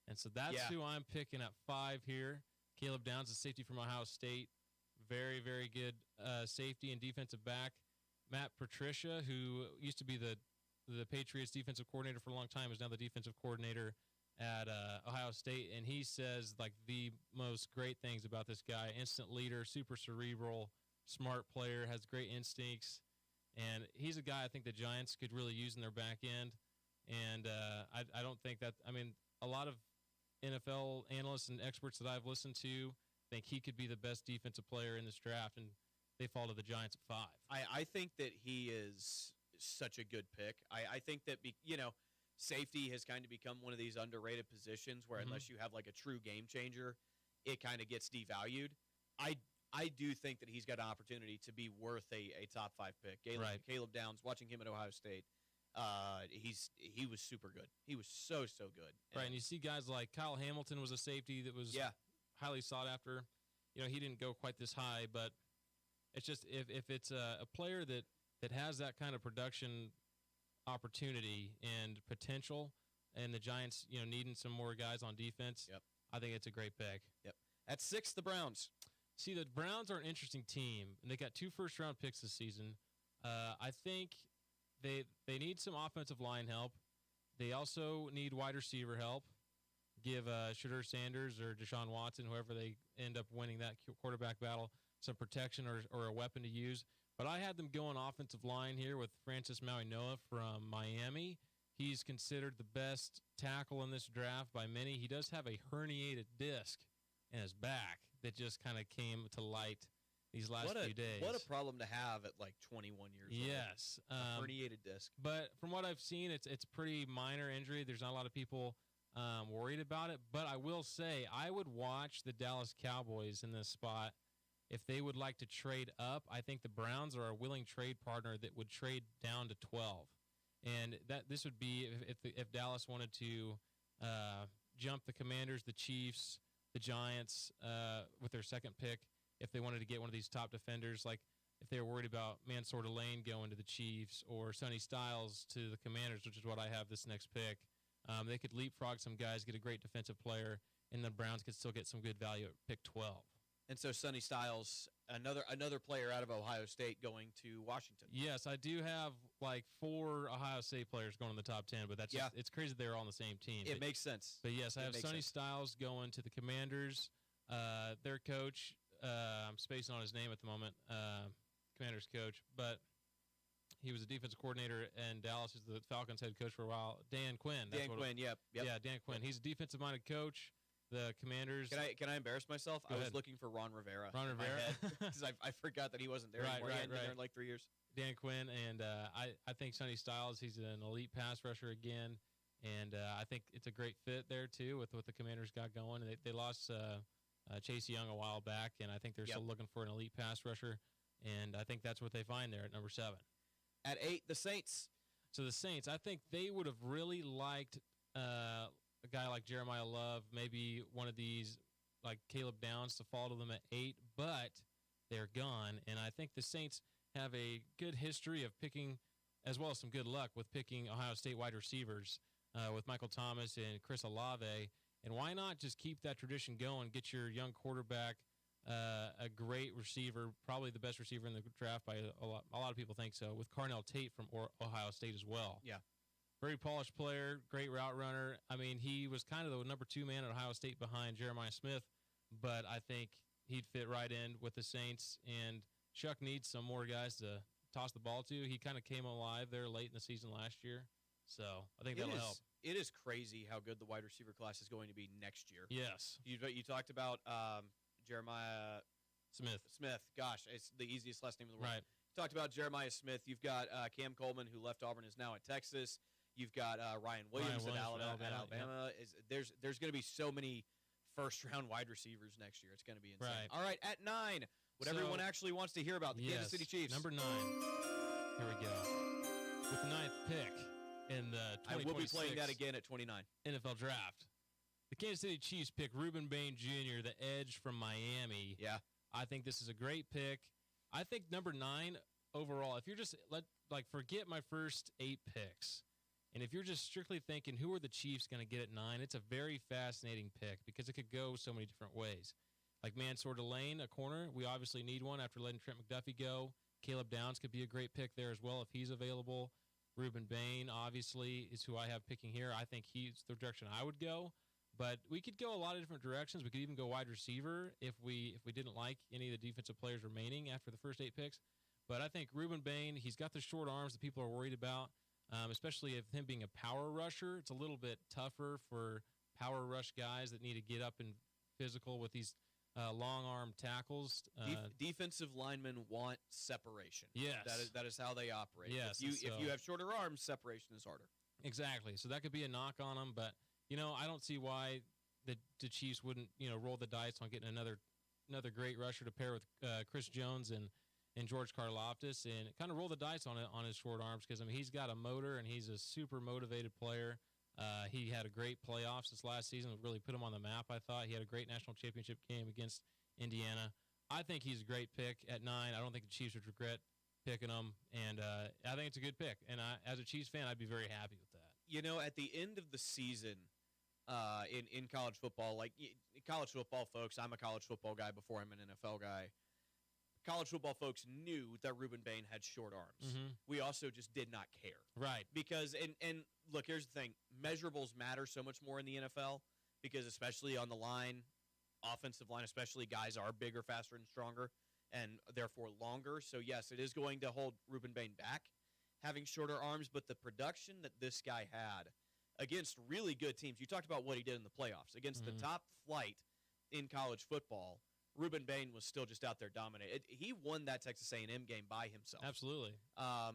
And so that's who I'm picking at 5 here. Caleb Downs, a safety from Ohio State. Very, very good safety and defensive back. Matt Patricia, who used to be the Patriots defensive coordinator for a long time, is now the defensive coordinator at Ohio State. And he says, like, the most great things about this guy. Instant leader, super cerebral, smart player, has great instincts. And he's a guy I think the Giants could really use in their back end. And I don't think that – I mean, a lot of NFL analysts and experts that I've listened to think he could be the best defensive player in this draft, and they fall to the Giants at 5. I think that he is such a good pick. I think that, safety has kind of become one of these underrated positions where unless you have like a true game changer, it kind of gets devalued. I do think that he's got an opportunity to be worth a top 5 pick. Caleb Downs, watching him at Ohio State, he was super good. He was so good. Right, and you see guys like Kyle Hamilton was a safety that was highly sought after. He didn't go quite this high, but it's just if it's a player that has that kind of production opportunity and potential, and the Giants needing some more guys on defense, I think it's a great pick. At 6, the Browns. See, the Browns are an interesting team, and they got 2 first-round picks this season. I think they need some offensive line help. They also need wide receiver help. Give Shedeur Sanders or Deshaun Watson, whoever they end up winning that quarterback battle, some protection or a weapon to use. But I had them going offensive line here with Francis Mauigoa from Miami. He's considered the best tackle in this draft by many. He does have a herniated disc in his back that just kind of came to light these last few days. What a problem to have at like 21 years old. Yes. A herniated disc. But from what I've seen, it's pretty minor injury. There's not a lot of people worried about it. But I will say, I would watch the Dallas Cowboys in this spot. If they would like to trade up, I think the Browns are a willing trade partner that would trade down to 12. And this would be if Dallas wanted to jump the Commanders, the Chiefs, the Giants with their second pick, if they wanted to get one of these top defenders, like if they were worried about Mansour Delane going to the Chiefs or Sonny Styles to the Commanders, which is what I have this next pick, they could leapfrog some guys, get a great defensive player, and the Browns could still get some good value at pick 12. And so Sonny Styles, another player out of Ohio State going to Washington. Yes, I do have like 4 Ohio State players going in the top 10, but that's just, it's crazy they're all on the same team. It makes sense. But yes, I have Sonny Styles going to the Commanders. Their coach, I'm spacing on his name at the moment, Commanders coach, but he was a defensive coordinator in Dallas. He's the Falcons head coach for a while. Dan Quinn. Yep. Yeah, Dan Quinn. He's a defensive-minded coach. The Commanders. Can I embarrass myself? Go I was ahead. looking for Ron Rivera. Ron Rivera, because I forgot that he wasn't there anymore. He hadn't been there in like 3 years. Dan Quinn, and I think Sonny Styles. He's an elite pass rusher again, and I think it's a great fit there too with what the Commanders got going. They lost Chase Young a while back, and I think they're still looking for an elite pass rusher, and I think that's what they find there at number 7. At 8, the Saints. So the Saints, I think they would have really liked a guy like Jeremiah Love, maybe one of these like Caleb Downs to fall to them at 8, but they're gone. And I think the Saints have a good history of picking, as well as some good luck with picking Ohio State wide receivers with Michael Thomas and Chris Olave. And why not just keep that tradition going, get your young quarterback a great receiver, probably the best receiver in the draft by a lot of people think so, with Carnell Tate from Ohio State as well. Yeah. Very polished player, great route runner. I mean, he was kind of the number 2 man at Ohio State behind Jeremiah Smith, but I think he'd fit right in with the Saints. And Chuck needs some more guys to toss the ball to. He kind of came alive there late in the season last year, so I think that'll help. It is crazy how good the wide receiver class is going to be next year. Yes. You talked about Jeremiah Smith. Gosh, it's the easiest last name in the world. Right. You talked about Jeremiah Smith. You've got Cam Coleman, who left Auburn, is now at Texas. You've got Ryan Williams at Alabama. Yeah. There's going to be so many first-round wide receivers next year. It's going to be insane. Right. All right, at 9, what everyone actually wants to hear about, the Kansas City Chiefs. Number 9. Here we go. With the 9th pick in the 2026 I will be playing that again at 29. NFL Draft. The Kansas City Chiefs pick Reuben Bain Jr., the edge from Miami. Yeah. I think this is a great pick. I think number 9 overall, if you're just, forget my first 8 picks. And if you're just strictly thinking, who are the Chiefs going to get at 9, it's a very fascinating pick because it could go so many different ways. Like Mansour Delane, a corner, we obviously need one after letting Trent McDuffie go. Caleb Downs could be a great pick there as well if he's available. Reuben Bain, obviously, is who I have picking here. I think he's the direction I would go. But we could go a lot of different directions. We could even go wide receiver if we didn't like any of the defensive players remaining after the first 8 picks. But I think Reuben Bain, he's got the short arms that people are worried about. Especially if him being a power rusher, it's a little bit tougher for power rush guys that need to get up and physical with these long arm tackles. Defensive linemen want separation. Yes, that is how they operate. Yes, if you have shorter arms, separation is harder. Exactly. So that could be a knock on them, but I don't see why the Chiefs wouldn't roll the dice on getting another great rusher to pair with Chris Jones and George Karlaftis, and kind of roll the dice on his short arms because he's got a motor and he's a super motivated player. He had a great playoffs this last season, really put him on the map. I thought he had a great national championship game against Indiana. I think he's a great pick at 9. I don't think the Chiefs would regret picking him, and I think it's a good pick. And as a Chiefs fan, I'd be very happy with that. At the end of the season in college football, college football folks, I'm a college football guy before I'm an NFL guy. College football folks knew that Reuben Bain had short arms. Mm-hmm. We also just did not care. Right. Because, and look, here's the thing. Measurables matter so much more in the NFL because especially on the line, offensive line especially, guys are bigger, faster, and stronger, and therefore longer. So, yes, it is going to hold Reuben Bain back, having shorter arms, but the production that this guy had against really good teams, you talked about what he did in the playoffs, against the top flight in college football, Ruben Bain was still just out there dominating. He won that Texas A&M game by himself. Absolutely.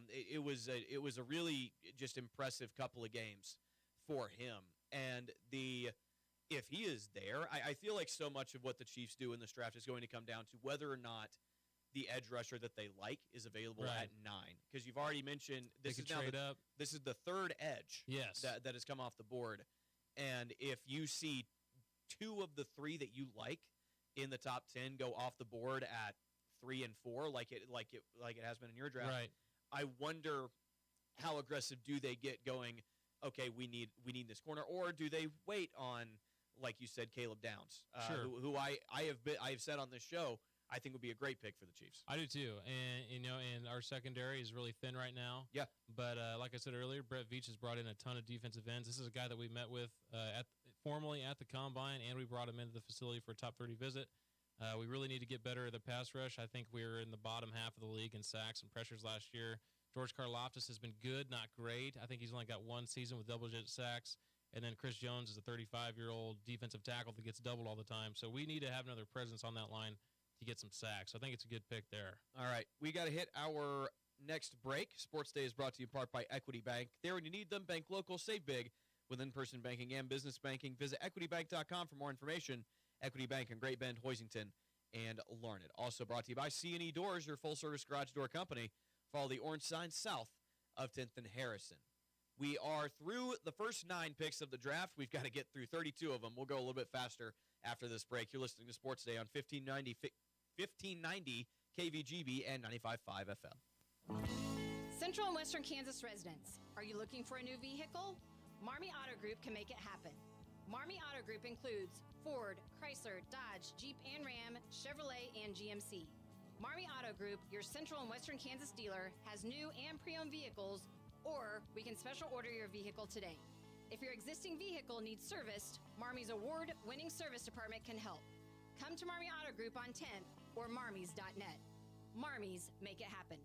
It was a really just impressive couple of games for him. And if he is there, I feel like so much of what the Chiefs do in this draft is going to come down to whether or not the edge rusher that they like is available at 9. Because you've already mentioned this is the third edge that has come off the board. And if you see 2 of the 3 that you like in the top 10 go off the board at 3 and 4, like it has been in your draft, I wonder how aggressive do they get going, okay, we need this corner, or do they wait on, like you said, Caleb Downs, who I have said on this show I think would be a great pick for the Chiefs. I do too, and our secondary is really thin right now. Yeah, but like I said earlier, Brett Veach has brought in a ton of defensive ends. This is a guy that we met with formally at the Combine, and we brought him into the facility for a top 30 visit. We really need to get better at the pass rush. I think we were in the bottom half of the league in sacks and pressures last year. George Karlaftis has been good, not great. I think he's only got 1 season with double-digit sacks. And then Chris Jones is a 35-year-old defensive tackle that gets doubled all the time. So we need to have another presence on that line to get some sacks. I think it's a good pick there. All right. We got to hit our next break. Sports Day is brought to you in part by Equity Bank. There when you need them, bank local, save big. With in-person banking and business banking, visit equitybank.com for more information. Equity Bank in Great Bend, Hoisington, and Larned. Also brought to you by C&E Doors, your full-service garage door company. Follow the orange sign south of 10th and Harrison. We are through the first 9 picks of the draft. We've got to get through 32 of them. We'll go a little bit faster after this break. You're listening to Sports Day on 1590 KVGB and 95.5 FM. Central and Western Kansas residents, are you looking for a new vehicle? Marmy Auto Group can make it happen. Marmy Auto Group includes Ford, Chrysler, Dodge, Jeep and Ram, Chevrolet, and GMC. Marmy Auto Group, your Central and Western Kansas dealer, has new and pre-owned vehicles, or we can special order your vehicle today. If your existing vehicle needs serviced, Marmy's award-winning service department can help. Come to Marmy Auto Group on 10th or marmys.net. Marmys, make it happen.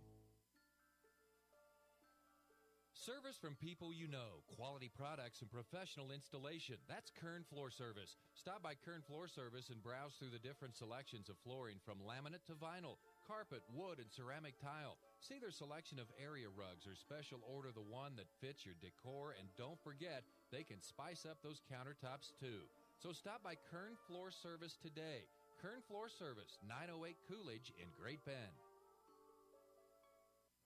Service from people you know, quality products and professional installation. That's Kern Floor Service. Stop by Kern Floor Service and browse through the different selections of flooring from laminate to vinyl, carpet, wood, and ceramic tile. See their selection of area rugs or special order the one that fits your decor, and don't forget, they can spice up those countertops too. So stop by Kern Floor Service today. Kern Floor Service, 908 Coolidge in Great Bend.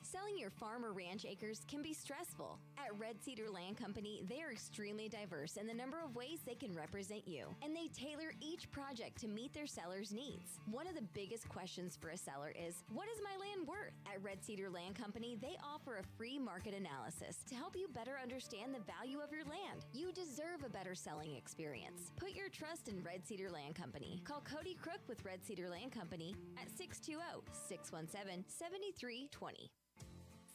Selling your farm or ranch acres can be stressful. At Red Cedar Land Company, they are extremely diverse in the number of ways they can represent you, and they tailor each project to meet their seller's needs. One of the biggest questions for a seller is, what is my land worth? At Red Cedar Land Company, they offer a free market analysis to help you better understand the value of your land. You deserve a better selling experience. Put your trust in Red Cedar Land Company. Call Cody Crook with Red Cedar Land Company at 620-617-7320.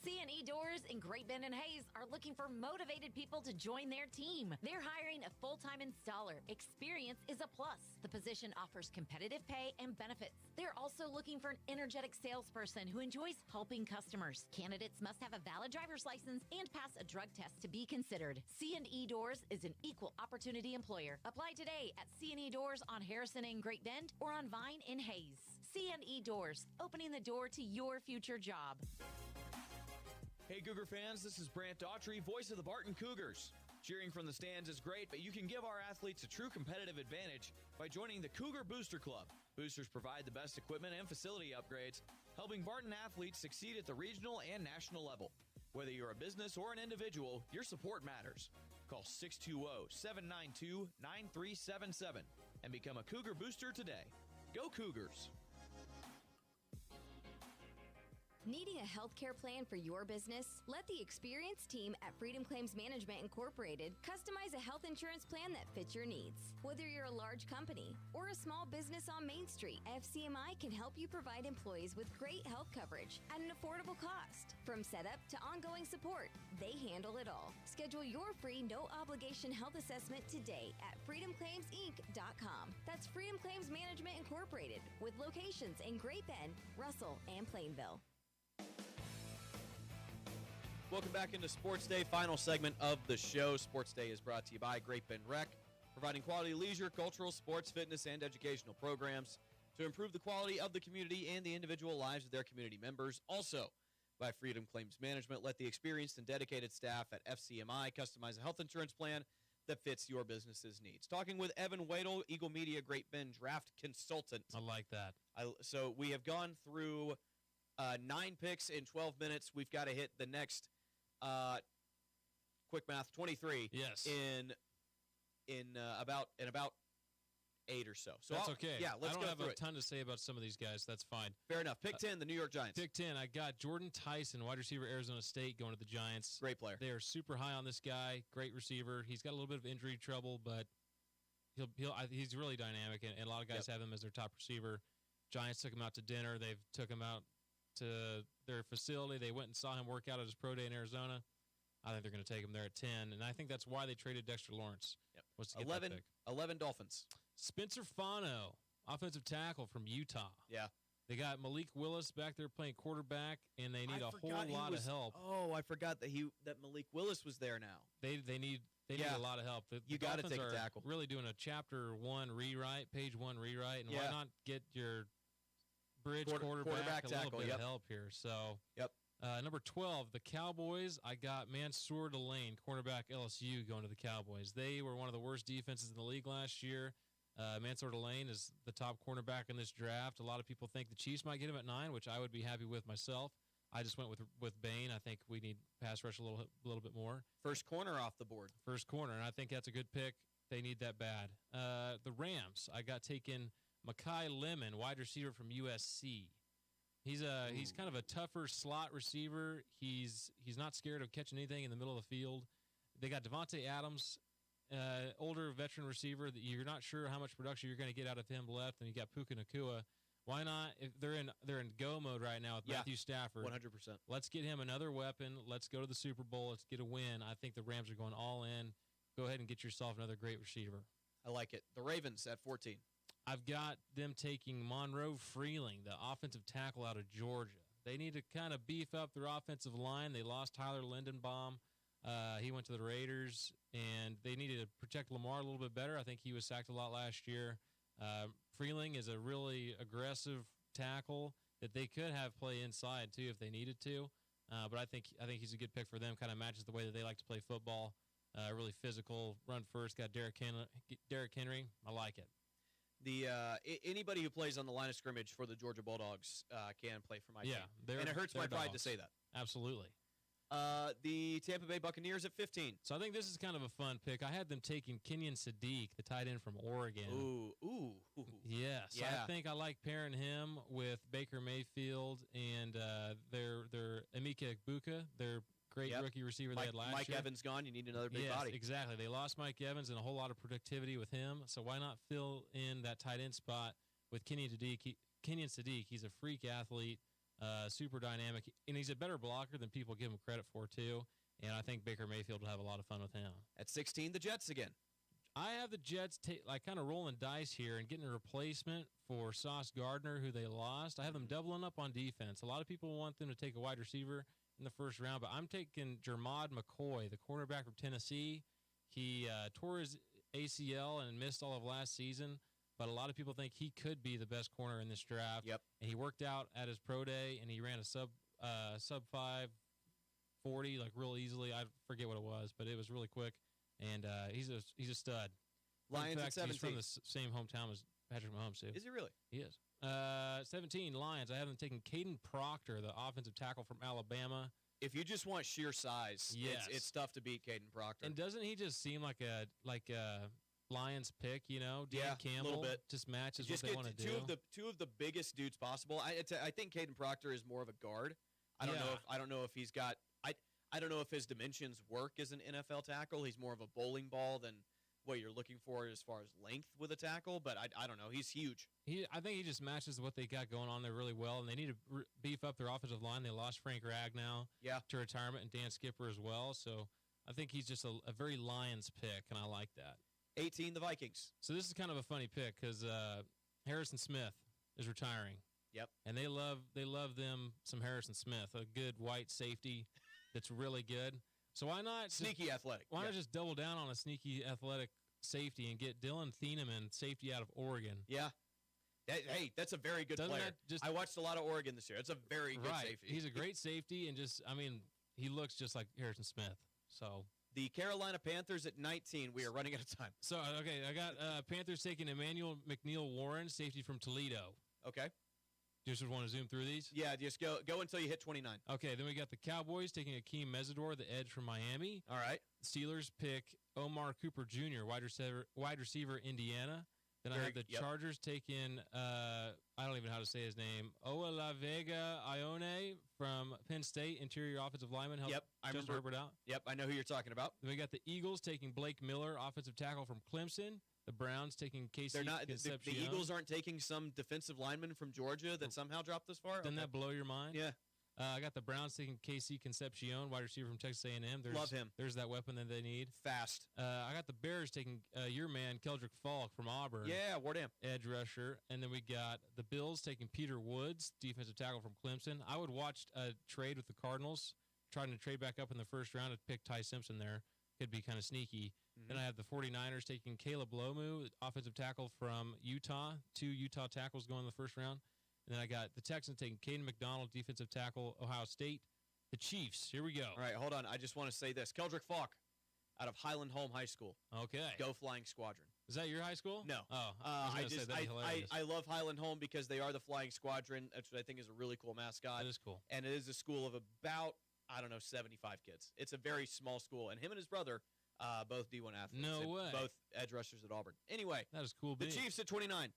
C&E Doors in Great Bend and Hayes are looking for motivated people to join their team. They're hiring a full-time installer. Experience is a plus. The position offers competitive pay and benefits. They're also looking for an energetic salesperson who enjoys helping customers. Candidates must have a valid driver's license and pass a drug test to be considered. C&E Doors is an equal opportunity employer. Apply today at C&E Doors on Harrison in Great Bend or on Vine in Hayes. C&E Doors, opening the door to your future job. Hey Cougar fans, this is Brant Daughtry, voice of the Barton Cougars. Cheering from the stands is great, but you can give our athletes a true competitive advantage by joining the Cougar Booster Club. Boosters provide the best equipment and facility upgrades, helping Barton athletes succeed at the regional and national level. Whether you're a business or an individual, your support matters. Call 620-792-9377 and become a Cougar Booster today. Go Cougars! Needing a healthcare plan for your business? Let the experienced team at Freedom Claims Management Incorporated customize a health insurance plan that fits your needs. Whether you're a large company or a small business on Main Street, FCMI can help you provide employees with great health coverage at an affordable cost. From setup to ongoing support, they handle it all. Schedule your free no-obligation health assessment today at freedomclaimsinc.com. That's Freedom Claims Management Incorporated, with locations in Great Bend, Russell, and Plainville. Welcome back into Sports Day, final segment of the show. Sports Day is brought to you by Great Bend Rec, providing quality leisure, cultural, sports, fitness, and educational programs. to improve the quality of the community and the individual lives of their community members. Also, by Freedom Claims Management, let the experienced and dedicated staff at FCMI customize a health insurance plan that fits your business's needs. Talking with Evan Wadle, Eagle Media Great Bend draft consultant. I like that. So we have gone through 9 picks in 12 minutes. We've got to hit the next, quick math, 23. Yes. In about 8 or so. So that's okay. Yeah, let's I go don't have through a it. ton to say about some of these guys. That's fine. Fair enough. Pick 10, the New York Giants. Pick 10, I got Jordan Tyson, wide receiver, Arizona State, going to the Giants. Great player. They are super high on this guy. Great receiver. He's got a little bit of injury trouble, but he's really dynamic, and a lot of guys have him as their top receiver. Giants took him out to dinner. They've took him out to their facility. They went and saw him work out at his pro day in Arizona. I think they're going to take him there at 10, and I think that's why they traded Dexter Lawrence. Yep. Was to get that pick. 11 Dolphins. Spencer Fano, offensive tackle from Utah. Yeah. They got Malik Willis back there playing quarterback, and they need a whole lot of help. Oh, I forgot that Malik Willis was there now. They need a lot of help. You got to Dolphins take a are tackle. Really doing a chapter 1 rewrite, page 1 rewrite, and why not get your bridge quarterback a tackle, little bit of help here? So, number 12, the Cowboys. I got Mansour Delane, cornerback LSU, going to the Cowboys. They were one of the worst defenses in the league last year. Mansour Delane is the top cornerback in this draft. A lot of people think the Chiefs might get him at 9, which I would be happy with myself. I just went with Bain. I think we need pass rush a little bit more. First corner off the board. First corner, and I think that's a good pick. They need that bad. The Rams, I got taken Mekhi Lemon, wide receiver from USC. He's kind of a tougher slot receiver. He's not scared of catching anything in the middle of the field. They got Devontae Adams, older veteran receiver that you're not sure how much production you're going to get out of him left, and you got Puka Nacua. Why not? If they're in go mode right now with Matthew Stafford. 100%. Let's get him another weapon. Let's go to the Super Bowl. Let's get a win. I think the Rams are going all in. Go ahead and get yourself another great receiver. I like it. The Ravens at 14. I've got them taking Monroe Freeling, the offensive tackle out of Georgia. They need to kind of beef up their offensive line. They lost Tyler Lindenbaum. He went to the Raiders, and they needed to protect Lamar a little bit better. I think he was sacked a lot last year. Freeling is a really aggressive tackle that they could have play inside, too, if they needed to. But I think he's a good pick for them. Kind of matches the way that they like to play football. Really physical, run first, got Derrick Henry. I like it. Anybody who plays on the line of scrimmage for the Georgia Bulldogs can play for my team. And it hurts my pride to say that. Absolutely. The Tampa Bay Buccaneers at 15. So I think this is kind of a fun pick. I had them taking Kenyon Sadiq, the tight end from Oregon. Ooh. Yes. Yeah. I think I like pairing him with Baker Mayfield and their Emeka Egbuka, their great rookie receiver they had last year. Mike Evans gone. You need another big body. Exactly. They lost Mike Evans and a whole lot of productivity with him. So why not fill in that tight end spot with Kenyon Sadiq? He's a freak athlete. Super dynamic, and he's a better blocker than people give him credit for, too. And I think Baker Mayfield will have a lot of fun with him. At 16, the Jets again. I have the Jets kind of rolling dice here and getting a replacement for Sauce Gardner, who they lost. I have them doubling up on defense. A lot of people want them to take a wide receiver in the first round, but I'm taking Jermod McCoy, the cornerback from Tennessee. He tore his ACL and missed all of last season. But a lot of people think he could be the best corner in this draft. Yep. And he worked out at his pro day, and he ran a sub 5.40 like real easily. I forget what it was, but it was really quick. And he's a stud. Lions in fact, at 17. He's from the same hometown as Patrick Mahomes, too. Is he really? He is. 17, Lions. I have them taking Caden Proctor, the offensive tackle from Alabama. If you just want sheer size, it's tough to beat Caden Proctor. And doesn't he just seem like a Lions pick, Dan Campbell, a little bit. just matches Just what they want to do. Two of the biggest dudes possible. I think Caden Proctor is more of a guard. I don't know if he's got. I don't know if his dimensions work as an NFL tackle. He's more of a bowling ball than what you're looking for as far as length with a tackle. But I don't know. He's huge. I think he just matches what they got going on there really well, and they need to beef up their offensive line. They lost Frank Ragnow to retirement and Dan Skipper as well. So I think he's just a very Lions pick, and I like that. 18, the Vikings. So this is kind of a funny pick because Harrison Smith is retiring. Yep. And they love them some Harrison Smith, a good white safety that's really good. So why not sneaky athletic? Why not just double down on a sneaky athletic safety and get Dylan Thieneman, safety out of Oregon? Yeah. Hey, that's a very good Doesn't player. that just- I watched a lot of Oregon this year. It's a very good Right. safety. He's a great safety, and he looks just like Harrison Smith. So The Carolina Panthers at 19. We are running out of time. So, okay, I got Panthers taking Emmanuel McNeil-Warren, safety from Toledo. Okay. Just want to zoom through these? Yeah, just go until you hit 29. Okay, then we got the Cowboys taking Akeem Mesidor, the edge from Miami. All right. Steelers pick Omar Cooper Jr., wide receiver, Indiana. Then I have the Chargers taking, I don't even know how to say his name, Olavega Ione from Penn State, interior offensive lineman. I remember Herbert out. Yep, I know who you're talking about. Then we got the Eagles taking Blake Miller, offensive tackle from Clemson. The Browns taking Casey Concepcion. The Eagles aren't taking some defensive lineman from Georgia that somehow dropped this far? Doesn't that blow your mind? Yeah. I got the Browns taking Casey Concepcion, wide receiver from Texas A&M. Love him. There's that weapon that they need. Fast. I got the Bears taking your man, Keldrick Falk from Auburn. Yeah, Wardam. Edge rusher. And then we got the Bills taking Peter Woods, defensive tackle from Clemson. I would watch a trade with the Cardinals, trying to trade back up in the first round to pick Ty Simpson there. Could be kind of sneaky. Mm-hmm. Then I have the 49ers taking Caleb Lomu, offensive tackle from Utah. 2 Utah tackles going in the first round. And then I got the Texans taking Caden McDonald, defensive tackle, Ohio State. The Chiefs, here we go. All right, hold on. I just want to say this. Keldrick Falk out of Highland Home High School. Okay. Go Flying Squadron. Is that your high school? No. Oh, I love Highland Home because they are the Flying Squadron, which I think is a really cool mascot. That is cool. And it is a school of about, 75 kids. It's a very small school. And him and his brother, both D1 athletes. No way. Both edge rushers at Auburn. Anyway. That is cool. The Chiefs at 29.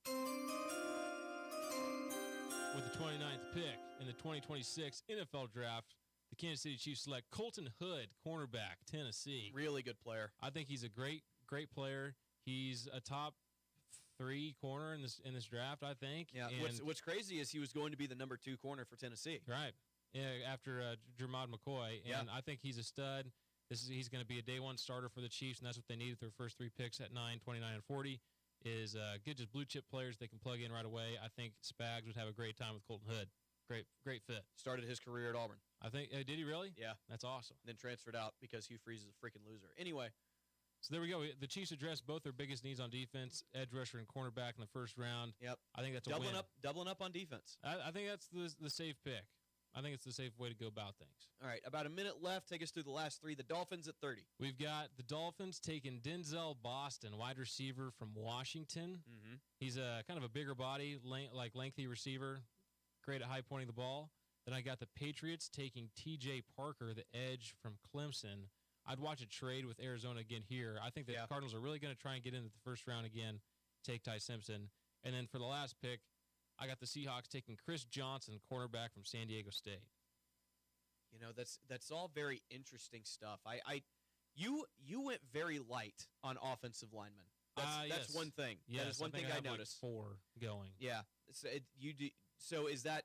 With the 29th pick in the 2026 NFL Draft, the Kansas City Chiefs select Colton Hood, cornerback, Tennessee. Really good player. I think he's a great player. He's a top 3 corner in this draft, I think. Yeah. And What's crazy is he was going to be the number 2 corner for Tennessee. Right. Yeah, after Jermod McCoy. And I think he's a stud. He's going to be a day one starter for the Chiefs, and that's what they need with their first 3 picks at 9, 29, and 40. Is good, just blue chip players they can plug in right away. I think Spags would have a great time with Colton Hood. Great fit. Started his career at Auburn. I think did he really? Yeah, that's awesome. Then transferred out because Hugh Freeze is a freaking loser. Anyway, so there we go. The Chiefs addressed both their biggest needs on defense: edge rusher and cornerback in the first round. Yep, I think that's a doubling win. Doubling up on defense. I think that's the safe pick. I think it's the safe way to go about things. All right, about a minute left. Take us through the last 3. The Dolphins at 30. We've got the Dolphins taking Denzel Boston, wide receiver from Washington. Mm-hmm. He's a kind of a bigger body, lengthy receiver, great at high pointing the ball. Then I got the Patriots taking T.J. Parker, the edge from Clemson. I'd watch a trade with Arizona again here. I think the Cardinals are really going to try and get into the first round again, take Ty Simpson. And then for the last pick, I got the Seahawks taking Chris Johnson, cornerback from San Diego State. You know, that's all very interesting stuff. You went very light on offensive linemen. That's yes. one thing. Yes, that is one thing I noticed. Like 4 going. Yeah. So is that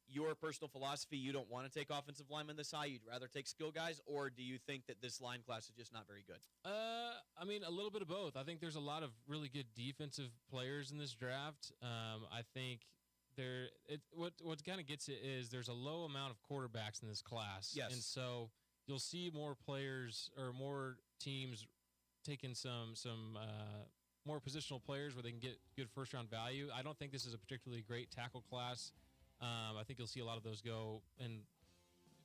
your personal philosophy? You don't want to take offensive linemen this high. You'd rather take skill guys, or do you think that this line class is just not very good? I mean, a little bit of both. I think there's a lot of really good defensive players in this draft. I think what kind of gets it is there's a low amount of quarterbacks in this class. Yes. And so you'll see more players or more teams taking some more positional players where they can get good first round value. I don't think this is a particularly great tackle class. I think you'll see a lot of those go in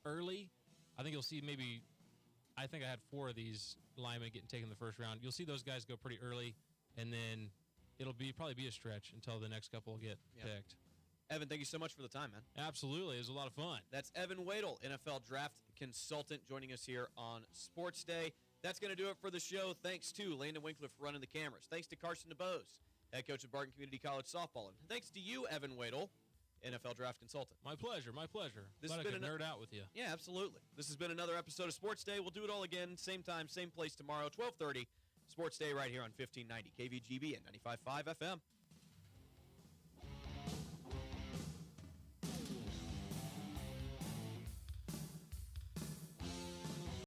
early. I think you'll see I think I had 4 of these linemen getting taken in the first round. You'll see those guys go pretty early, and then it'll probably be a stretch until the next couple get picked. Evan, thank you so much for the time, man. Absolutely. It was a lot of fun. That's Evan Wadle, NFL draft consultant, joining us here on Sports Day. That's going to do it for the show. Thanks to Landon Winkler for running the cameras. Thanks to Carson DeBose, head coach of Barton Community College softball. And thanks to you, Evan Wadle, NFL draft consultant. My pleasure. This Glad has I been could nerd out with you. Yeah, absolutely. This has been another episode of Sports Day. We'll do it all again, same time, same place tomorrow, 12:30. Sports Day right here on 1590 KVGB and 95.5 FM.